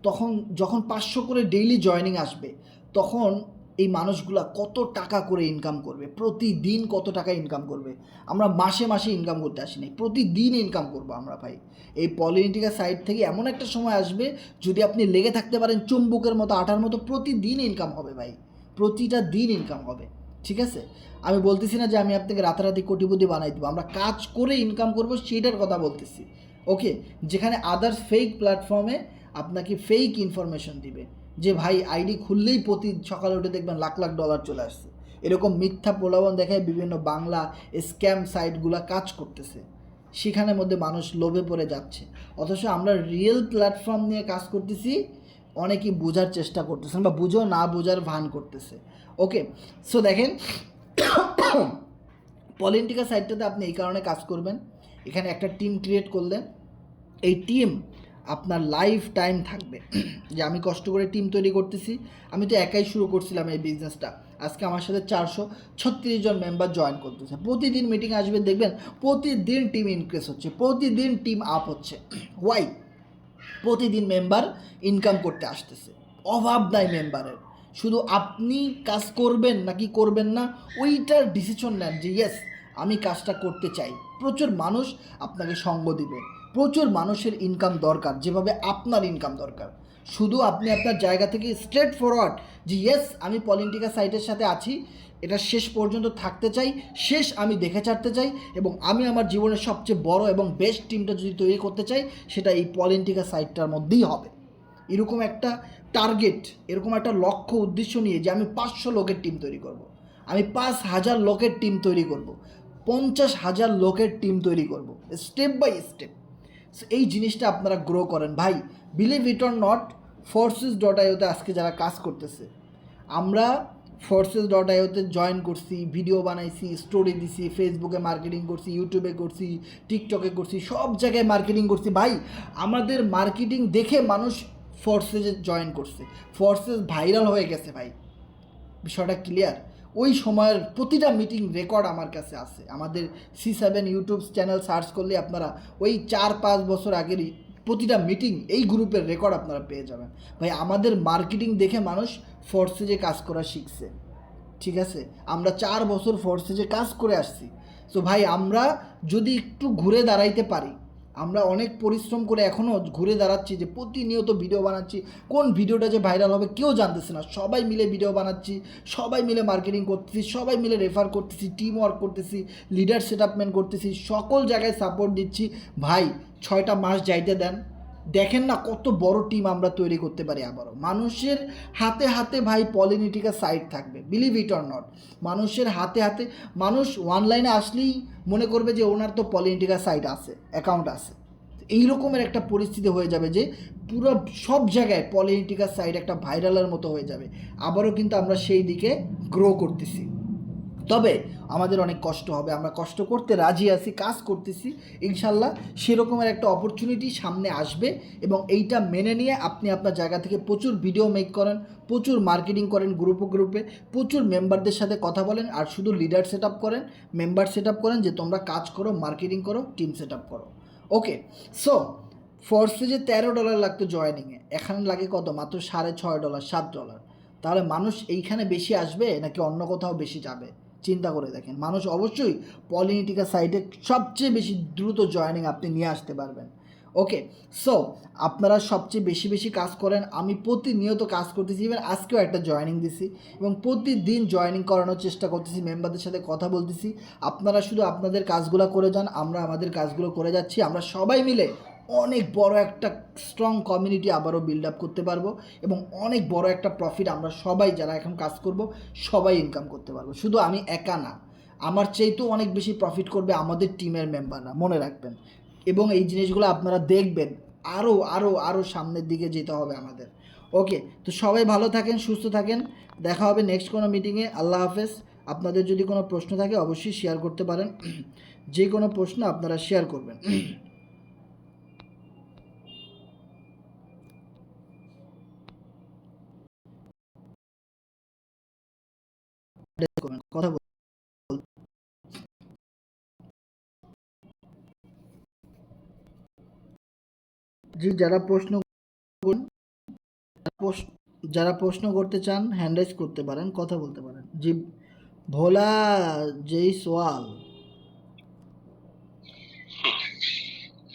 Speaker 1: তখন যখন 500 করে ডেইলি জয়েনিং আসবে, তখন এই মানুষগুলা কত টাকা করে ইনকাম করবে, প্রতিদিন কত টাকা ইনকাম করবে। আমরা মাসে মাসে ইনকাম করতে আসিনি, প্রতিদিন ইনকাম করবো আমরা ভাই। এই পলিটিকা সাইট থেকে এমন একটা সময় আসবে, যদি আপনি লেগে থাকতে পারেন চুম্বকের মতো, আটার মতো, প্রতিদিন ইনকাম হবে ভাই, প্রতিটা দিন ইনকাম হবে। ঠিক আছে, আমি বলতেছি না যে আমি আপনাকে রাতারাতি কোটিপতি বানাই দেবো, আমরা কাজ করে ইনকাম করবো সেটার কথা বলতেছি। ওকে, যেখানে আদার্স ফেক প্ল্যাটফর্মে আপনাকে ফেক ইনফরমেশন দিবে যে ভাই আইডি খুললেই প্রতি সকালে উঠে দেখবেন লাখ লাখ ডলার চলে আসছে, এরকম মিথ্যা প্রলোভন দেখায় বিভিন্ন বাংলা স্ক্যাম সাইটগুলো কাজ করতেছে, সেখানের মধ্যে মানুষ লোভে পড়ে যাচ্ছে। অথচ আমরা রিয়েল প্ল্যাটফর্ম নিয়ে কাজ করতেছি, অনেকেই বোঝার চেষ্টা করতেছেন বা বুঝো না বোঝার ভান করতেছে। ওকে, সো দেখেন পলিটিকা সাইটটাতে আপনি এই কারণে কাজ করবেন, এখানে একটা টিম ক্রিয়েট করলেন, এই টিম আপনার লাইফ টাইম থাকবে। যে আমি কষ্ট করে টিম তৈরি করতেছি, আমি তো একাই শুরু করছিলাম এই বিজনেসটা, আজকে আমার সাথে 436 জন মেম্বার জয়েন করতেছে, প্রতিদিন মিটিং আসবে, দেখবেন প্রতিদিন টিম ইনক্রিজ হচ্ছে, প্রতিদিন টিম আপ হচ্ছে। ওয়াই? প্রতিদিন মেম্বার ইনকাম করতে আসতেছে, অভাব নাই মেম্বারের। শুধু আপনি কাজ করবেন নাকি করবেন না ওইটার ডিসিশন নেন যে ইয়েস আমি কাজটা করতে চাই। প্রচুর মানুষ আপনাকে সঙ্গ দিবে, প্রচুর মানুষের ইনকাম দরকার যেভাবে আপনার ইনকাম দরকার। শুধু আপনি আপনার জায়গা থেকে স্ট্রেট ফরওয়ার্ড যে ইয়েস আমি পলিটিকা সাইটের সাথে আছি, এটা শেষ পর্যন্ত থাকতে চাই, শেষ আমি দেখে ছাড়তে চাই, এবং আমি আমার জীবনের সবচেয়ে বড় এবং বেস্ট টিমটা যদি তৈরি করতে চাই সেটা এই পলিটিকা সাইটটার মধ্যেই হবে। এরকম একটা টার্গেট, এরকম একটা লক্ষ্য উদ্দেশ্য নিয়ে যে আমি 500 লোকের টিম তৈরি করব, আমি 5000 লোকের টিম তৈরি করব, 50,000 লোকের টিম তৈরি করব, স্টেপ বাই স্টেপ। এই জিনিসটা আপনারা গ্রো করেন ভাই। বিলিভ ইট অর নট, forces.ioতে আজকে যারা কাজ করতেছে, আমরা forces.ioতে জয়েন করছি, ভিডিও বানাইছি, স্টোরি দিছি, ফেসবুকে মার্কেটিং করছি, ইউটিউবে করছি, টিকটকে করছি, সব জায়গায় মার্কেটিং করছি ভাই। আমাদের মার্কেটিং দেখে মানুষ ফোর্সেসে জয়েন করছে, ফোর্সেস ভাইরাল হয়ে গেছে ভাই। বিষয়টা ক্লিয়ার? ওই সময়ের প্রতিটা মিটিং রেকর্ড আমার কাছে আছে, আমাদের C7 ইউটিউব চ্যানেল সার্চ করলে আপনারা ওই 4-5 বছর আগেরই প্রতিটা মিটিং এই গ্রুপের রেকর্ড আপনারা পেয়ে যাবেন ভাই। আমাদের মার্কেটিং দেখে মানুষ ফোর্সেজে কাজ করা শিখছে। ঠিক আছে, আমরা 4 বছর ফোর্সেজে কাজ করে আসছি। সো ভাই আমরা যদি একটু ঘুরে দাঁড়াইতে পারি, আমরা অনেক পরিশ্রম করে এখনও ঘুরে দাঁড়াচ্ছি যে প্রতিনিয়ত ভিডিও বানাচ্ছি, কোন ভিডিওটা যে ভাইরাল হবে কেউ জানতেছে না, সবাই মিলে ভিডিও বানাচ্ছি, সবাই মিলে মার্কেটিং করতেছি, সবাই মিলে রেফার করতেছি, টিম ওয়ার্ক করতেছি, লিডার সেটআপমেন্ট করতেছি, সকল জায়গায় সাপোর্ট দিচ্ছি ভাই। 6টা মাস যাইতে দেন, দেখেন না কত বড় টিম আমরা তৈরি করতে পারি আবারও। মানুষের হাতে হাতে ভাই পলিটিকা সাইট থাকবে, বিলিভ ইট অর নট। মানুষের হাতে হাতে, মানুষ অনলাইনে আসলেই মনে করবে যে ওনার তো পলিটিকা সাইট আছে, অ্যাকাউন্ট আছে। এই রকমের একটা পরিস্থিতি হয়ে যাবে যে পুরো সব জায়গায় পলিটিকা সাইট একটা ভাইরালের মতো হয়ে যাবে। আবারও কিন্তু আমরা সেই দিকে গ্রো করতেছি, তবে আমাদের অনেক কষ্ট হবে, আমরা কষ্ট করতে রাজি আছি, কাজ করতেছি, ইনশাল্লাহ সেরকমের একটা অপরচুনিটি সামনে আসবে। এবং এইটা মেনে নিয়ে আপনি আপনার জায়গা থেকে প্রচুর ভিডিও মেক করেন, প্রচুর মার্কেটিং করেন, গ্রুপে প্রচুর মেম্বারদের সাথে কথা বলেন, আর শুধু লিডার সেট আপ করেন, মেম্বার সেট আপ করেন, যে তোমরা কাজ করো, মার্কেটিং করো, টিম সেট আপ করো। ওকে, সো ফোর্সেজে $13 লাগতো জয়েনিংয়ে, এখানে লাগে কত? মাত্র $6.5, $7। তাহলে মানুষ এইখানে বেশি আসবে নাকি অন্য কোথাও বেশি যাবে? চিন্তা করে দেখেন। মানুষ অবশ্যই পলিটিকা সাইটে সবচেয়ে বেশি দ্রুত জয়েনিং আপনি নিয়ে আসতে পারবেন। ওকে, সো আপনারা সবচেয়ে বেশি কাজ করেন, আমি প্রতিনিয়ত কাজ করতেছি, ইভেন আজকেও একটা জয়েনিং দিছি এবং প্রতিদিন জয়েনিং করানোর চেষ্টা করতেছি, মেম্বারদের সাথে কথা বলতেছি। আপনারা শুধু আপনাদের কাজগুলো করে যান, আমরা আমাদের কাজগুলো করে যাচ্ছি, আমরা সবাই মিলে অনেক বড় একটা স্ট্রং কমিউনিটি আবারও বিল্ড আপ করতে পারবো, এবং অনেক বড় একটা প্রফিট আমরা সবাই যারা এখন কাজ করব সবাই ইনকাম করতে পারবো। শুধু আমি একা না, আমার চাইতেও অনেক বেশি প্রফিট করবে আমাদের টিমের মেম্বাররা, মনে রাখবেন। এবং এই জিনিসগুলো আপনারা দেখবেন, আরও আরও আরও সামনের দিকে যেতে হবে আমাদের। ওকে, তো সবাই ভালো থাকেন, সুস্থ থাকেন, দেখা হবে নেক্সট কোনো মিটিংয়ে। আল্লাহ হাফেজ, আপনাদের যদি কোনো প্রশ্ন থাকে অবশ্যই শেয়ার করতে পারেন। যে কোনো প্রশ্ন আপনারা শেয়ার করবেন। কথা বল। জি, যারা প্রশ্ন করুন, প্রশ্ন- যারা প্রশ্ন করতে চান হ্যান্ড রাইজ করতে পারেন, কথা বলতে পারেন। জি, ভোলা জয়সওয়াল।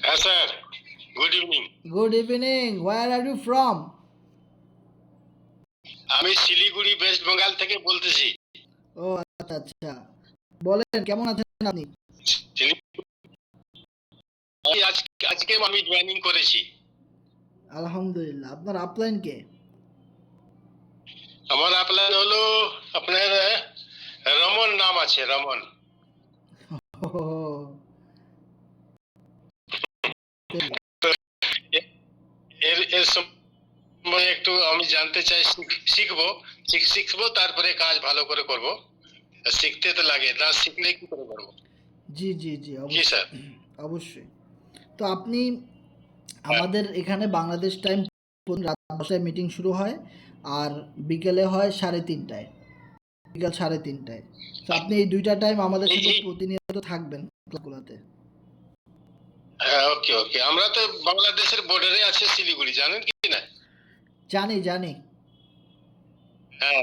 Speaker 3: হ্যাঁ sir, good evening.
Speaker 1: Good evening, where are you from?
Speaker 3: আমি শিলিগুড়ি ওয়েস্ট বেঙ্গল থেকে বলতেছি।
Speaker 1: ও আচ্ছা আচ্ছা, বলেন কেমন আছেন আপনি?
Speaker 3: আজকে আমি জয়েনিং করেছি।
Speaker 1: আলহামদুলিল্লাহ। আপনার আপলাইন কে?
Speaker 3: আমার আপলাইন হলো আপনার রমন নাম আছে, রমন।
Speaker 1: ও,
Speaker 3: এর এর সম্বন্ধে একটু আমি জানতে চাই, শিখবো তারপরে কাজ ভালো করে করব। শিখতে তো লাগে, না শিখলে কি করে করবো?
Speaker 1: জি জি জি,
Speaker 3: কি
Speaker 1: অবশ্যই
Speaker 3: স্যার?
Speaker 1: অবশ্যই। তো আপনি আমাদের এখানে বাংলাদেশ টাইম রাত 10টায় মিটিং শুরু হয়, আর বিকেলে হয় 3:30টায়, বিকাল 3:30টায়। তো আপনি এই দুইটা টাইম আমাদের সাথে প্রতিনিয়ত থাকবেন ক্লাসগুলোতে।
Speaker 3: হ্যাঁ, ওকে ওকে। আমরা তো বাংলাদেশের বর্ডারে আছে শিলিগুড়ি, জানেন কি না?
Speaker 1: জানি জানি।
Speaker 3: হ্যাঁ।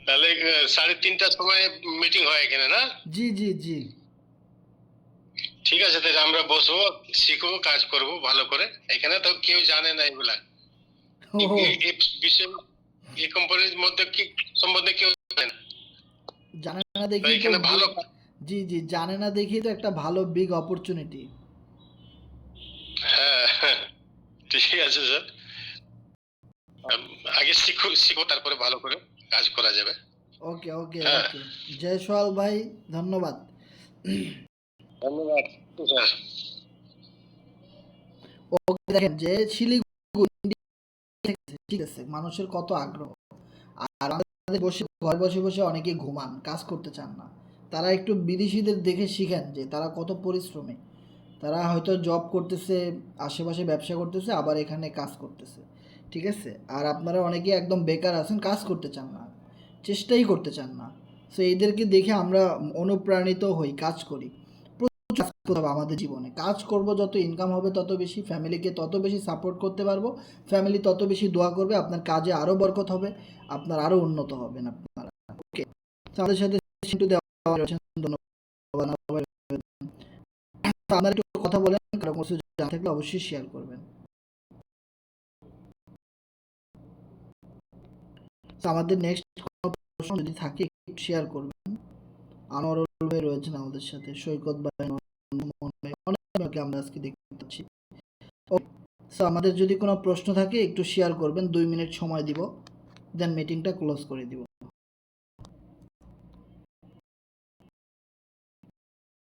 Speaker 3: তাহলে 3:30টার সময় মিটিং হয় এখানে, না?
Speaker 1: জি জি জি।
Speaker 3: ঠিক আছে, তাহলে আমরা বসবো, শিখবো, কাজ করব ভালো করে। এখানে তো কেউ জানে না এগুলা,
Speaker 1: ও,
Speaker 3: এই বিষয়, এই কোম্পানির মধ্যে কি সম্বন্ধে কেউ জানে না।
Speaker 1: জানে না
Speaker 3: তো
Speaker 1: দেখি তো
Speaker 3: এখানে ভালো।
Speaker 1: জি জি, জানে না দেখি তো একটা ভালো বিগ অপরচুনিটি।
Speaker 3: হ্যাঁ হ্যাঁ, ঠিক আছে স্যার। আগে শিখো শিখো, তারপরে ভালো করে কাজ করা যাবে।
Speaker 1: ওকে ওকে
Speaker 3: হ্যাঁ,
Speaker 1: ওকে। জয়সওয়াল ভাই, ধন্যবাদ।
Speaker 3: ধন্যবাদ স্যার।
Speaker 1: ওকে, দেখেন যে শিলিগুড়ি থেকে, ঠিক আছে, মানুষের কত আগ্রহ। আর আমাদের বসে ঘর বসে বসে অনেকে ঘুমান, কাজ করতে চান না। তারা একটু বিদেশিদের দেখে শিখেন যে তারা কত পরিশ্রমী। তারা হয়তো জব করতেছে, আশেপাশে ব্যবসা করতেছে, আবার এখানে কাজ করতেছে, ঠিক আছে। আর আপনারা অনেকে একদম বেকার আছেন, কাজ করতে চান না, চেষ্টাই করতে চান না। সো এদেরকে দেখে আমরা অনুপ্রাণিত হই, কাজ করি। প্রচুর কাজ করতে হবে আমাদের জীবনে। কাজ করব, যত ইনকাম হবে তত বেশি, ফ্যামিলিকে তত বেশি সাপোর্ট করতে পারবো, ফ্যামিলি তত বেশি দোয়া করবে, আপনার কাজে আরও বরকত হবে, আপনার আরও উন্নত হবেন আপনারা। ওকে, আমাদের সাথে দেওয়া হয়েছে, ধন্যবাদ। তো আপনারা একটু কথা বলেন, কারো কিছু জানা থাকলে অবশ্যই শেয়ার করবেন। তো আমাদের নেক্সট কোনো প্রশ্ন যদি থাকে একটু শেয়ার করবেন। আনোয়ারুল ভাই রয়েছেন আমাদের সাথে, সৈকত ভাই, নন্দন ভাই, অনেকে আমরা আজকে দেখতে পাচ্ছি। সো আমাদের যদি কোনো প্রশ্ন থাকে একটু শেয়ার করবেন, 2 মিনিট সময় দিব, দেন মিটিংটা ক্লোজ করে দিব।